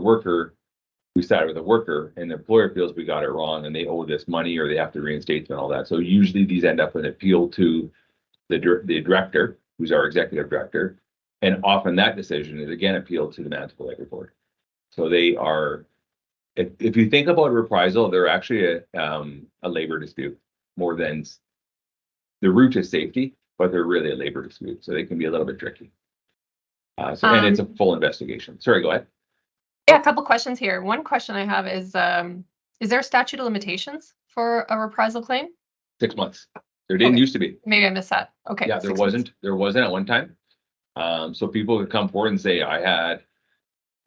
we sided with the worker and the employer feels we got it wrong and they owe this money or they have to reinstate and all that. So usually these end up in appeal to the director, who's our executive director, and often that decision is again appealed to the Manitoba Labor Board. So they are, if you think about reprisal, they're actually a labor dispute more than the root is safety, but they're really a labor dispute, so they can be a little bit tricky. And it's a full investigation. Sorry, go ahead. Yeah, a couple questions here. One question I have is there a statute of limitations for a reprisal claim? 6 months. There didn't used to be. Maybe I missed that. Okay. Yeah, there wasn't at one time. So people could come forward and say, I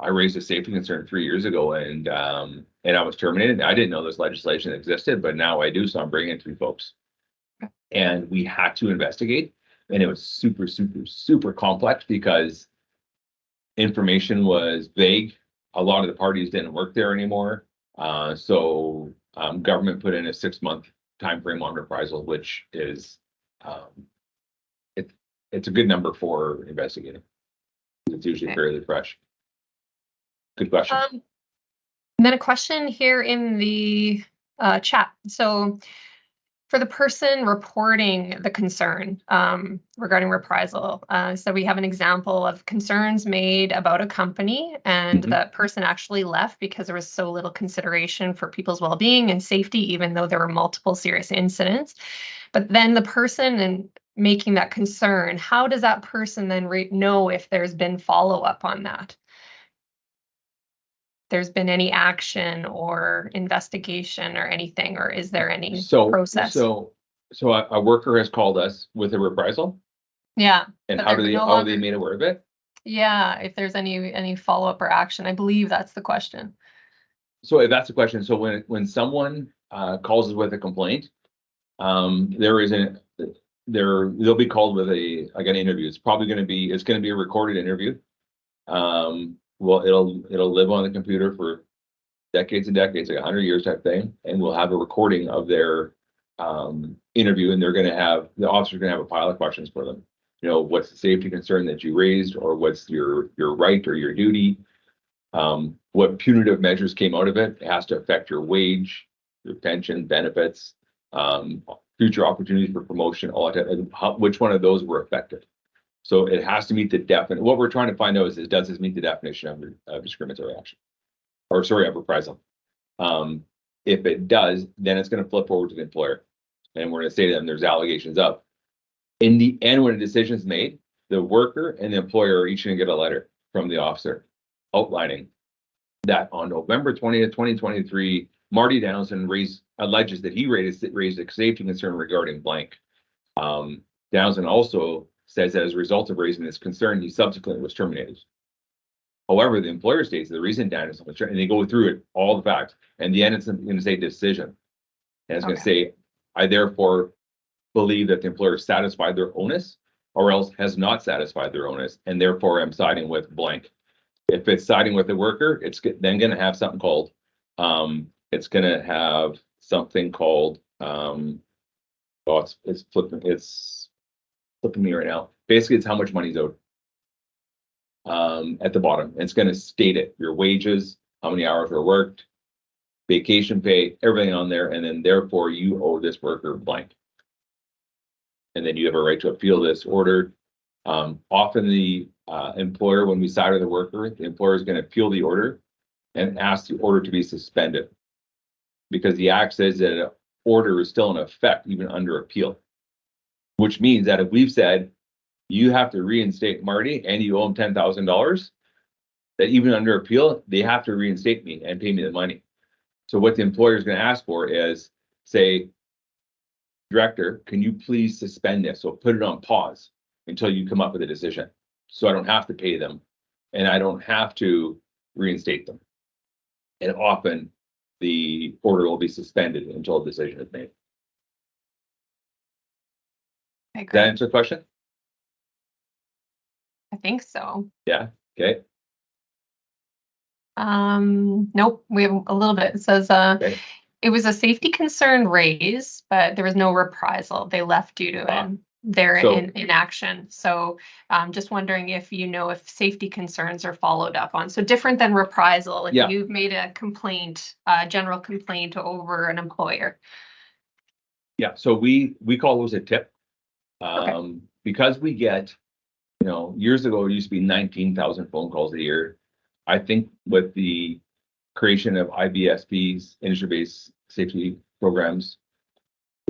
raised a safety concern 3 years ago and I was terminated. I didn't know this legislation existed, but now I do, so I'm bringing it to you folks. Okay. And we had to investigate, and it was super, super, super complex because information was vague. A lot of the parties didn't work there anymore. So government put in a 6-month time frame on reprisal, which is it's a good number for investigating. It's usually fairly fresh. Good question. And then a question here in the chat. So for the person reporting the concern regarding reprisal, so we have an example of concerns made about a company, and that person actually left because there was so little consideration for people's well-being and safety, even though there were multiple serious incidents. But then the person making that concern, how does that person then know if there's been follow-up on that? There's been any action or investigation or anything, or is there any process? So a worker has called us with a reprisal. Yeah. And how are they made aware of it? Yeah, if there's any follow-up or action, I believe that's the question. So if that's the question, so when someone calls us with a complaint, they'll be called with an interview. It's going to be a recorded interview. Well, it'll live on the computer for decades and decades, like 100 years type thing, and we'll have a recording of their interview, and the officer's gonna have a pile of questions for them. You know, what's the safety concern that you raised, or what's your right or your duty? What punitive measures came out of it? It has to affect your wage, your pension, benefits, future opportunities for promotion, all that, and which one of those were affected. So it has to meet the definition. What we're trying to find out is does this meet the definition of discriminatory action? Or sorry, of reprisal. If it does, then it's going to flip forward to the employer. And we're going to say to them, there's allegations of. In the end, when a decision is made, the worker and the employer are each going to get a letter from the officer outlining that on November 20th, 2023, Marty Downson alleges that he raised a safety concern regarding blank. Downson also says that as a result of raising this concern, he subsequently was terminated. However, the employer states the reason Downson was terminated, and they go through it, all the facts, and the end it's going to say decision. And it's going to say, I therefore believe that the employer satisfied their onus or else has not satisfied their onus, and therefore I'm siding with blank. If it's siding with the worker, it's then going to have something called, it's flipping me right now. Basically, it's how much money's owed. At the bottom, it's going to state it, your wages, how many hours were worked, vacation pay, everything on there, and then therefore you owe this worker blank. And then you have a right to appeal this order. Often the employer, when we side with the worker, the employer is going to appeal the order and ask the order to be suspended, because the act says that an order is still in effect even under appeal, which means that if we've said you have to reinstate Marty and you owe him $10,000, that even under appeal, they have to reinstate me and pay me the money. So what the employer is going to ask for is, say, director, can you please suspend this? So put it on pause until you come up with a decision. So I don't have to pay them and I don't have to reinstate them. And often the order will be suspended until a decision is made. Okay, Does that answer the question? I think so. Yeah. Okay. Nope, we have a little bit. It says Okay. it was a safety concern raised, but there was no reprisal. They left due to their inaction. So just wondering if if safety concerns are followed up on. So different than reprisal, if you've made a complaint, general complaint over an employer. Yeah, so we call those a tip. Okay. Because we get, years ago, it used to be 19,000 phone calls a year. I think with the creation of IBSPs, industry-based safety programs,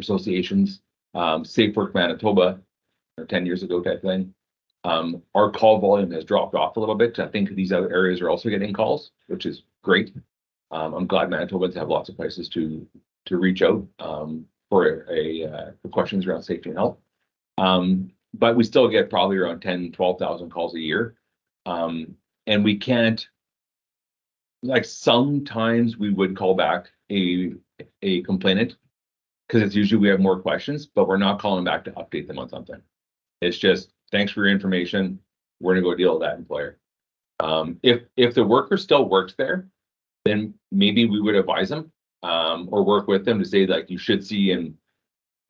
associations, Safe Work Manitoba, 10 years ago type thing, our call volume has dropped off a little bit. I think these other areas are also getting calls, which is great. I'm glad Manitobans have lots of places to reach out for questions around safety and health. But we still get probably around 10, 12,000 calls a year. And we can't, sometimes we would call back a complainant because it's usually we have more questions, but we're not calling back to update them on something. It's just, thanks for your information. We're gonna go deal with that employer. If the worker still works there, then maybe we would advise them or work with them to say you should see an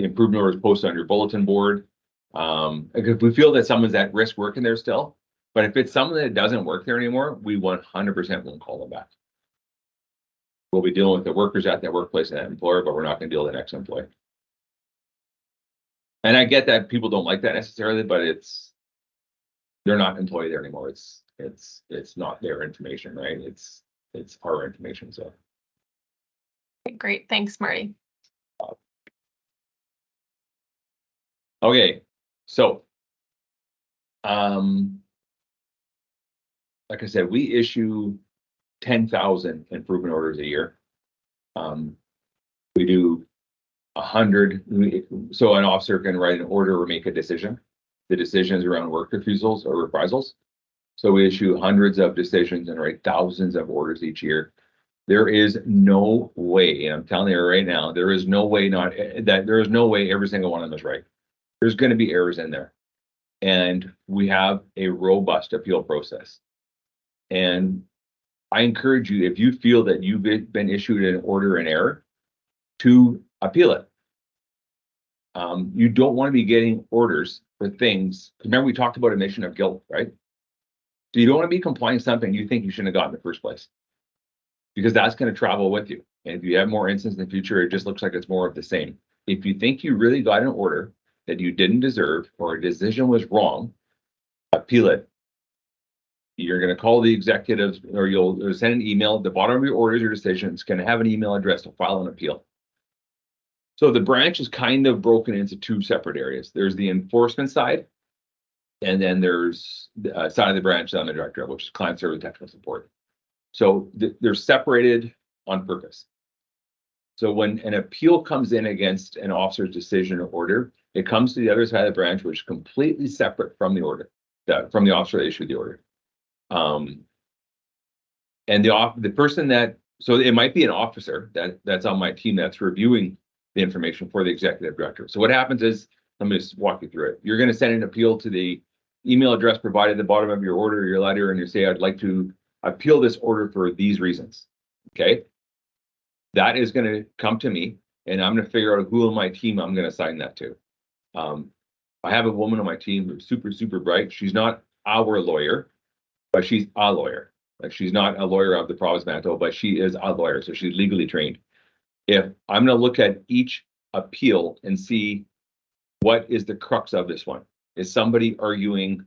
improvement orders posted on your bulletin board. If we feel that someone's at risk working there still, but if it's someone that doesn't work there anymore, we 100% won't call them back. We'll be dealing with the workers at that workplace and that employer, but we're not going to deal with the next employee. And I get that people don't like that necessarily, but they're not employed there anymore. It's not their information, right? It's our information. So Great, thanks, Marty. okay, so like I said, we issue 10,000 improvement orders a year. We do 100. So an officer can write an order or make a decision. The decisions around work refusals or reprisals. So we issue hundreds of decisions and write thousands of orders each year. There is no way, and I'm telling you right now, there is no way every single one of them is right. There's going to be errors in there. And we have a robust appeal process. And I encourage you, if you feel that you've been issued an order in error, to appeal it. You don't want to be getting orders for things. Remember, we talked about admission of guilt, right? So you don't want to be complying something you think you shouldn't have gotten in the first place, because that's going to travel with you. And if you have more incidents in the future, it just looks like it's more of the same. If you think you really got an order that you didn't deserve or a decision was wrong, appeal it. You're going to call the executives, or you'll send an email at the bottom of your orders or decision. It's going to have an email address to file an appeal. So the branch is kind of broken into two separate areas. There's the enforcement side, and then there's the side of the branch that I'm the director of, which is client service technical support. So they're separated on purpose. So when an appeal comes in against an officer's decision or order, it comes to the other side of the branch, which is completely separate from the order, from the officer that issued the order. And the person that, so it might be an officer that's on my team that's reviewing the information for the executive director. So what happens is, let me just walk you through it. You're going to send an appeal to the email address provided at the bottom of your order or your letter, and you say, I'd like to appeal this order for these reasons. Okay. That is going to come to me, and I'm going to figure out who on my team I'm going to assign that to. I have a woman on my team who's super, super bright. She's not our lawyer, but she's a lawyer. Like, she's not a lawyer of the province of Manitoba, but she is a lawyer, so she's legally trained. If I'm going to look at each appeal and see what is the crux of this one. Is somebody arguing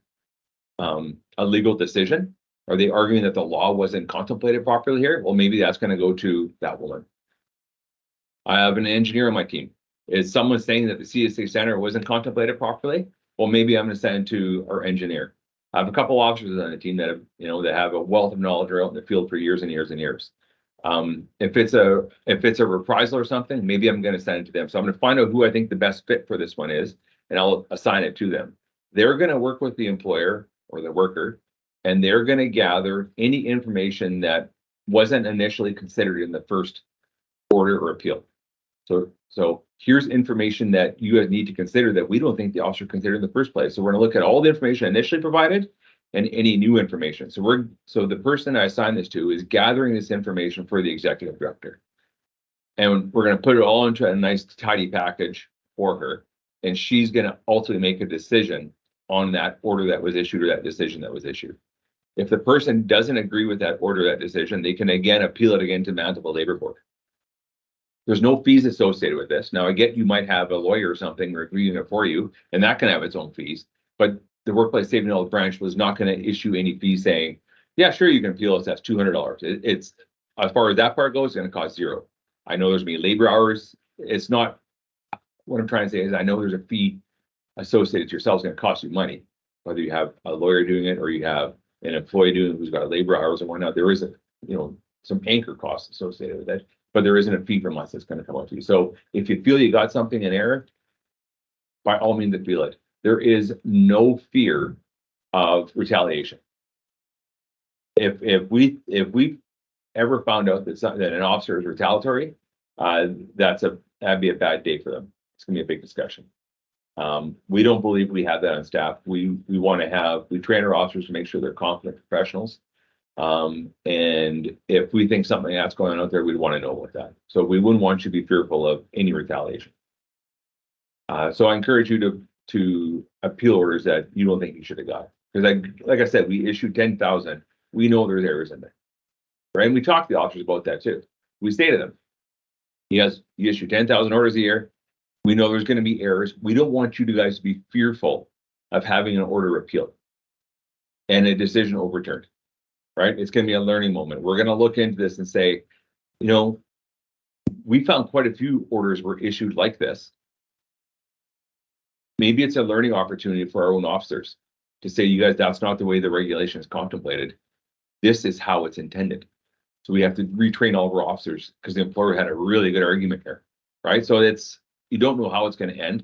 a legal decision? Are they arguing that the law wasn't contemplated properly here? Well, maybe that's going to go to that woman. I have an engineer on my team. Is someone saying that the CSA center wasn't contemplated properly? Well, maybe I'm going to send it to our engineer. I have a couple officers on the team that have, that have a wealth of knowledge out in the field for years and years and years. If it's a reprisal or something, maybe I'm going to send it to them. So I'm going to find out who I think the best fit for this one is, and I'll assign it to them. They're going to work with the employer or the worker, and they're going to gather any information that wasn't initially considered in the first order or appeal. So here's information that you guys need to consider that we don't think the officer considered in the first place. So we're going to look at all the information initially provided and any new information. So the person I assign this to is gathering this information for the executive director. And we're going to put it all into a nice tidy package for her. And she's going to ultimately make a decision on that order that was issued or that decision that was issued. If the person doesn't agree with that order, that decision, they can again appeal it again to Manitoba Labor Board. There's no fees associated with this. Now, I get you might have a lawyer or something reviewing it for you, and that can have its own fees. But the Workplace Safety and Health branch was not going to issue any fees saying, yeah, sure, you can appeal us. That's $200. It's as far as that part goes, it's going to cost zero. I know there's going to be labor hours. It's not, what I'm trying to say is I know there's a fee associated to yourself. It's going to cost you money, whether you have a lawyer doing it or you have an employee doing it who's got labor hours and whatnot. There is some anchor costs associated with it, but there isn't a fee from us that's going to come out to you. So if you feel you got something in error, by all means appeal it. There is no fear of retaliation. If we ever found out that an officer is retaliatory, that'd be a bad day for them. It's gonna be a big discussion. We don't believe we have that on staff. We train our officers to make sure they're confident professionals. And if we think something that's going on out there, we'd want to know about that. So we wouldn't want you to be fearful of any retaliation. So I encourage you to appeal orders that you don't think you should have got. Because like I said, we issued 10,000. We know there's errors in there. Right? And we talked to the officers about that too. we say to them, you issue 10,000 orders a year. We know there's going to be errors. We don't want you guys to be fearful of having an order appealed and a decision overturned, right? It's going to be a learning moment. We're going to look into this and say, you know, we found quite a few orders were issued like this. Maybe it's a learning opportunity for our own officers to say, you guys, that's not the way the regulation is contemplated. This is how it's intended. So we have to retrain all of our officers because the employer had a really good argument here, right? So you don't know how it's going to end,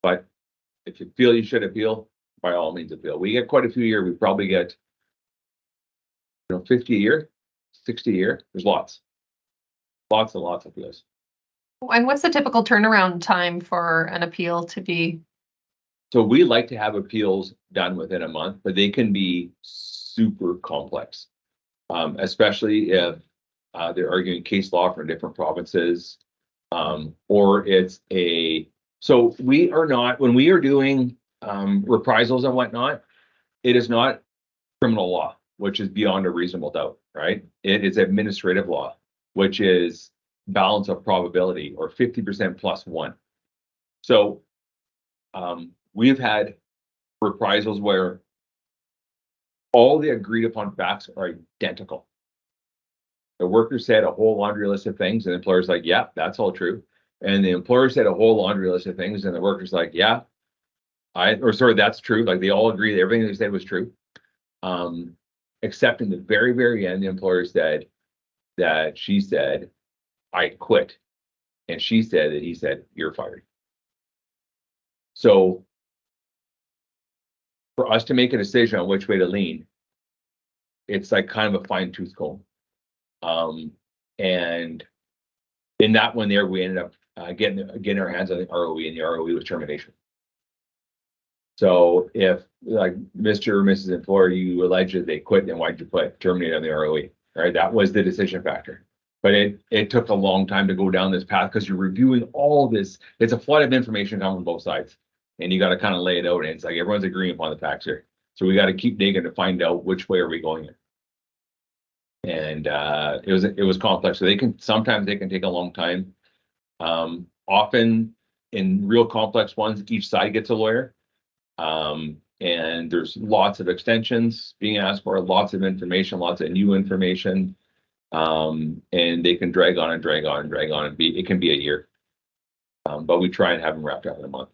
but if you feel you should appeal, by all means appeal. We get quite a few a year. We probably get, 50 a year, 60 a year. There's lots and lots of appeals. And what's the typical turnaround time for an appeal to be? So we like to have appeals done within a month, but they can be super complex, especially if they're arguing case law from different provinces, or so we are not, when we are doing reprisals and whatnot, it is not criminal law, which is beyond a reasonable doubt, right? It is administrative law, which is balance of probability or 50% plus one. So we've had reprisals where all the agreed upon facts are identical. The worker said a whole laundry list of things, and the employer's like, yeah, that's all true. And the employer said a whole laundry list of things, and the worker's like, yeah, that's true. Like they all agree that everything they said was true. Except in the very, very end, the employer said that she said, I quit. And she said that he said, you're fired. So for us to make a decision on which way to lean, it's like kind of a fine tooth comb. And in that one there, we ended up getting our hands on the ROE, and the ROE was termination. So if like Mr. or Mrs. Employer, you allege that they quit, then why'd you quit? Terminate on the ROE, right? That was the decision factor. But it took a long time to go down this path because you're reviewing all this. It's a flood of information coming from both sides, and you got to kind of lay it out. And it's like everyone's agreeing upon the facts here. So we got to keep digging to find out which way are we going in. And it was complex. So sometimes they can take a long time. Often in real complex ones, each side gets a lawyer. And there's lots of extensions being asked for, lots of information, lots of new information. And they can drag on and drag on and drag on, and it can be a year. But we try and have them wrapped up in a month.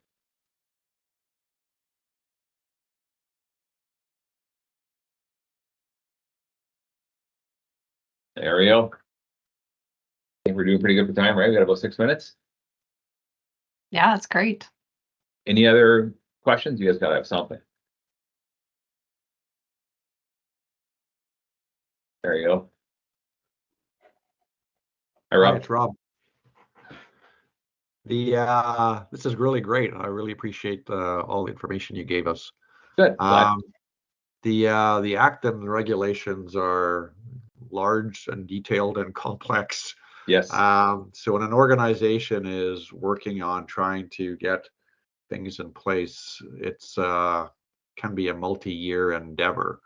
There we go. I think we're doing pretty good for time, right? We got about 6 minutes. Yeah, that's great. Any other questions? You guys gotta have something. There you go. Hi, Rob. Hi, it's Rob. This is really great. I really appreciate all the information you gave us. Good. Glad. The act and the regulations are large and detailed and complex. Yes. So when an organization is working on trying to get things in place, it's can be a multi-year endeavor.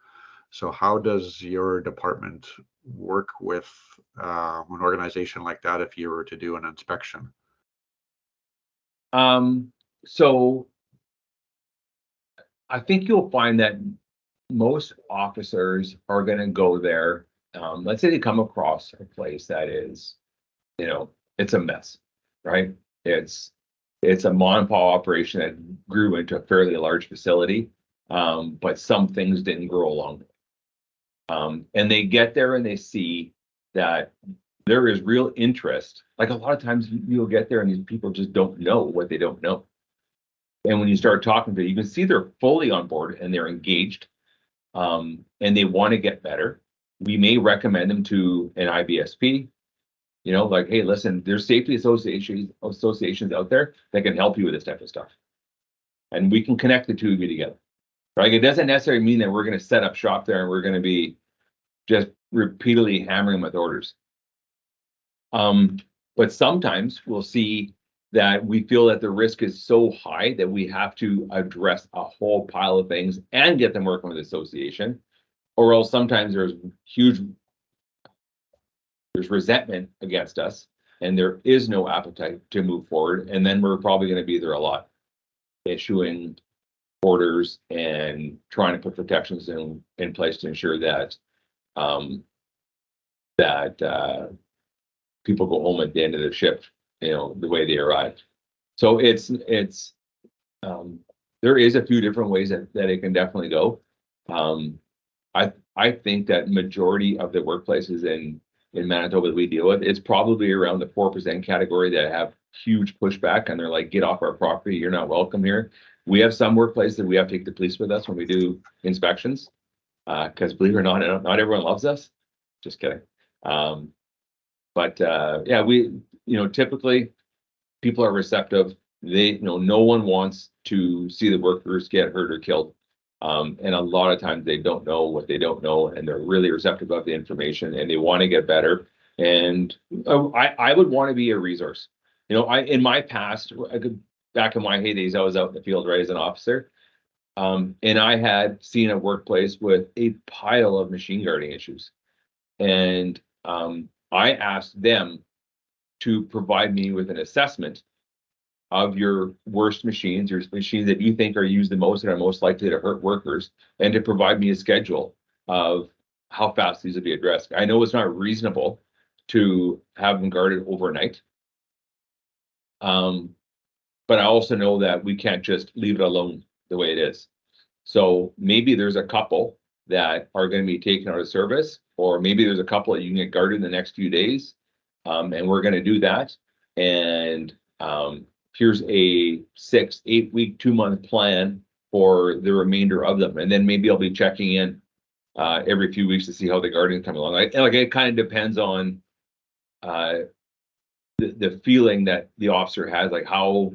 So how does your department work with an organization like that if you were to do an inspection? So I think you'll find that most officers are going to go there. Let's say they come across a place that is, it's a mess, right? It's a mom and pop operation that grew into a fairly large facility, but some things didn't grow along. And they get there and they see that there is real interest. Like a lot of times you'll get there and these people just don't know what they don't know. And when you start talking to them, you can see they're fully on board and they're engaged, and they want to get better. We may recommend them to an IBSP, like, hey, listen, there's safety associations out there that can help you with this type of stuff. And we can connect the two of you together. Right? It doesn't necessarily mean that we're going to set up shop there and we're going to be just repeatedly hammering with orders. But sometimes we'll see that we feel that the risk is so high that we have to address a whole pile of things and get them working with the association, or else sometimes there's huge there's resentment against us, and there is no appetite to move forward. And then we're probably going to be there a lot, issuing orders and trying to put protections in place to ensure that people go home at the end of their shift, the way they arrived. So there is a few different ways that it can definitely go. I think that majority of the workplaces in Manitoba that we deal with, it's probably around the 4% category that have huge pushback, and they're like, get off our property, you're not welcome here. We have some workplaces that we have to take the police with us when we do inspections, because believe it or not everyone loves us. Just kidding. Yeah, we, typically people are receptive. They, no one wants to see the workers get hurt or killed. And a lot of times they don't know what they don't know, and they're really receptive of the information, and they want to get better. And I would want to be a resource. In my past, back in my heydays, I was out in the field, right, as an officer. And I had seen a workplace with a pile of machine guarding issues. And I asked them to provide me with an assessment of your worst machines, your machines that you think are used the most and are most likely to hurt workers, and to provide me a schedule of how fast these would be addressed. I know it's not reasonable to have them guarded overnight. But I also know that we can't just leave it alone the way it is. So maybe there's a couple that are going to be taken out of service, or maybe there's a couple that you can get guarded in the next few days. And we're going to do that. And here's a 6-8 week, 2-month plan for the remainder of them. And then maybe I'll be checking in every few weeks to see how the guarding is coming along. It kind of depends on the feeling that the officer has, like how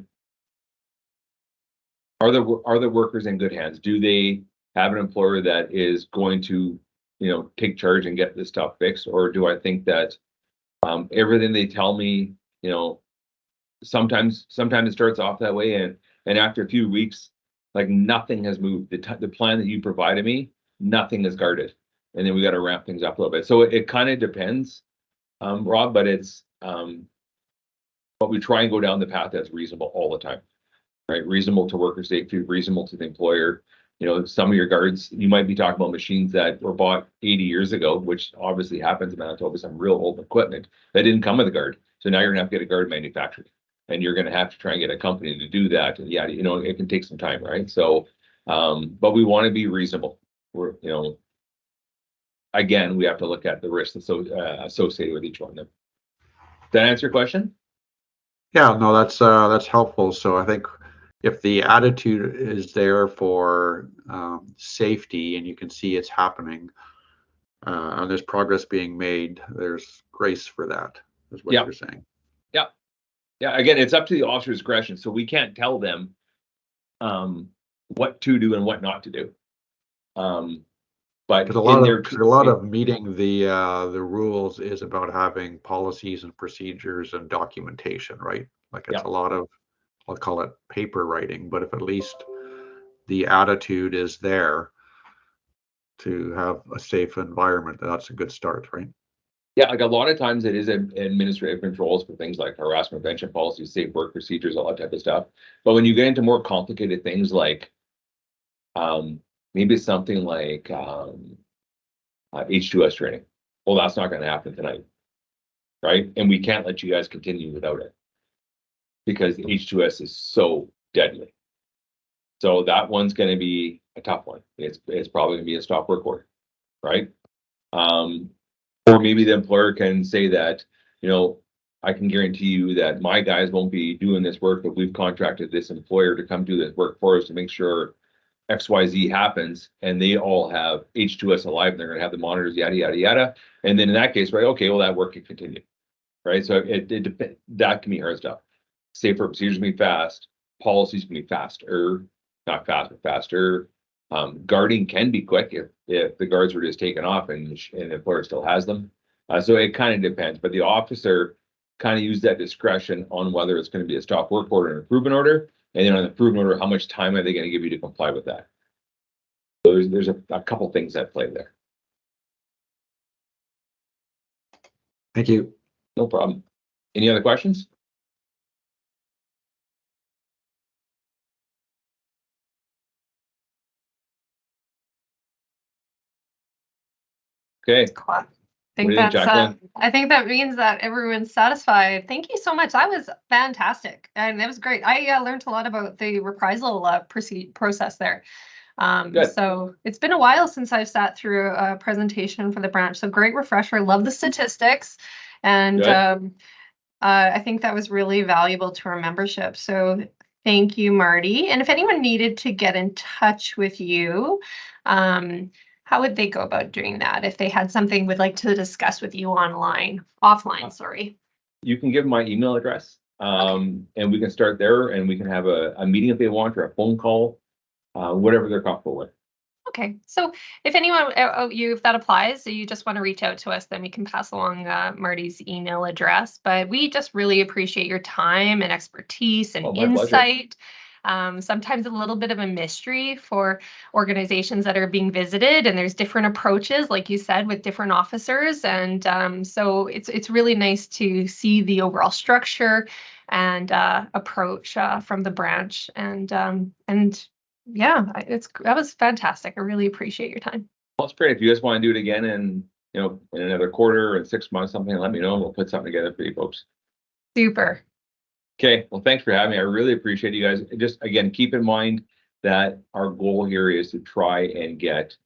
are the workers in good hands? Do they have an employer that is going to, take charge and get this stuff fixed? Or do I think that everything they tell me, sometimes it starts off that way, and after a few weeks, like nothing has moved. The plan that you provided me, nothing is guarded, and then we got to ramp things up a little bit. So it kind of depends, Rob, but it's but we try and go down the path that's reasonable all the time, right? Reasonable to worker safety, reasonable to the employer. Some of your guards, you might be talking about machines that were bought 80 years ago, which obviously happens in Manitoba, some real old equipment that didn't come with a guard. So now you're gonna have to get a guard manufactured, and you're gonna have to try and get a company to do that. And yeah, it can take some time, right? So, but we want to be reasonable. We're, again, we have to look at the risks associated with each one of them. Does that answer your question? Yeah, no, that's helpful. So I think if the attitude is there for safety, and you can see it's happening, and there's progress being made, there's grace for that, is what you're saying. Yeah. Again, it's up to the officer's discretion, so we can't tell them what to do and what not to do. But a lot of meeting the rules is about having policies and procedures and documentation, right? Like it's a lot of, I'll call it paper writing, but if at least the attitude is there to have a safe environment, that's a good start, right? Yeah, like a lot of times it is administrative controls for things like harassment prevention policies, safe work procedures, all that type of stuff. But when you get into more complicated things like maybe something like H2S training, well, that's not going to happen tonight, right? And we can't let you guys continue without it, because the H2S is so deadly. So that one's going to be a tough one. It's probably going to be a stop work order, right? Or maybe the employer can say that, I can guarantee you that my guys won't be doing this work, but we've contracted this employer to come do this work for us to make sure XYZ happens, and they all have H2S alive, and they're going to have the monitors, yada, yada, yada. And then in that case, right, okay, well, that work can continue, right? So that can be hard stuff. Safer procedures can be fast, policies can be faster, not fast, but faster. Guarding can be quick if the guards were just taken off and the employer still has them. So it kind of depends, but the officer kind of use that discretion on whether it's going to be a stop work order and an improvement order. And then on the improvement order, how much time are they going to give you to comply with that? So there's a couple things that play there. Thank you. No problem. Any other questions? Okay. Cool. What do you think, Jacqueline? I think that means that everyone's satisfied. Thank you so much. That was fantastic. And that was great. I learned a lot about the reprisal process there. Good. So it's been a while since I've sat through a presentation for the branch. So great refresher. Love the statistics. And Good. I think that was really valuable to our membership. So thank you, Marty. And if anyone needed to get in touch with you, how would they go about doing that if they had something would like to discuss with you offline, sorry. You can give my email address, and we can start there, and we can have a meeting if they want, or a phone call, whatever they're comfortable with. Okay, so if anyone, if that applies, so you just want to reach out to us, then we can pass along Marty's email address. But we just really appreciate your time and expertise and insight. Sometimes a little bit of a mystery for organizations that are being visited, and there's different approaches, like you said, with different officers. And so it's really nice to see the overall structure and approach from the branch. And yeah, that was fantastic. I really appreciate your time. Well, it's great. If you guys want to do it again in another quarter or 6 months, something, let me know, and we'll put something together for you folks. Super. Okay, well, thanks for having me. I really appreciate you guys. Just again, keep in mind that our goal here is to try and get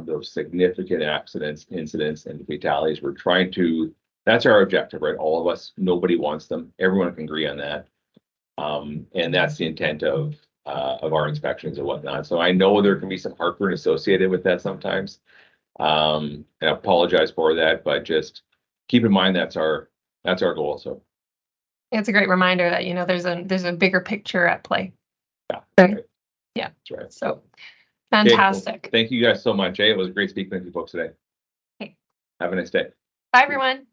those significant accidents, incidents, and fatalities. We're trying to, that's our objective, right? All of us, nobody wants them. Everyone can agree on that. And that's the intent of our inspections and whatnot. So I know there can be some heartburn associated with that sometimes. And I apologize for that, but just keep in mind that's our goal. So it's a great reminder that, there's a bigger picture at play. Yeah. Right. Yeah. That's right. So fantastic. Okay, well, thank you guys so much. It was great speaking with you folks today. Okay. Have a nice day. Bye, everyone.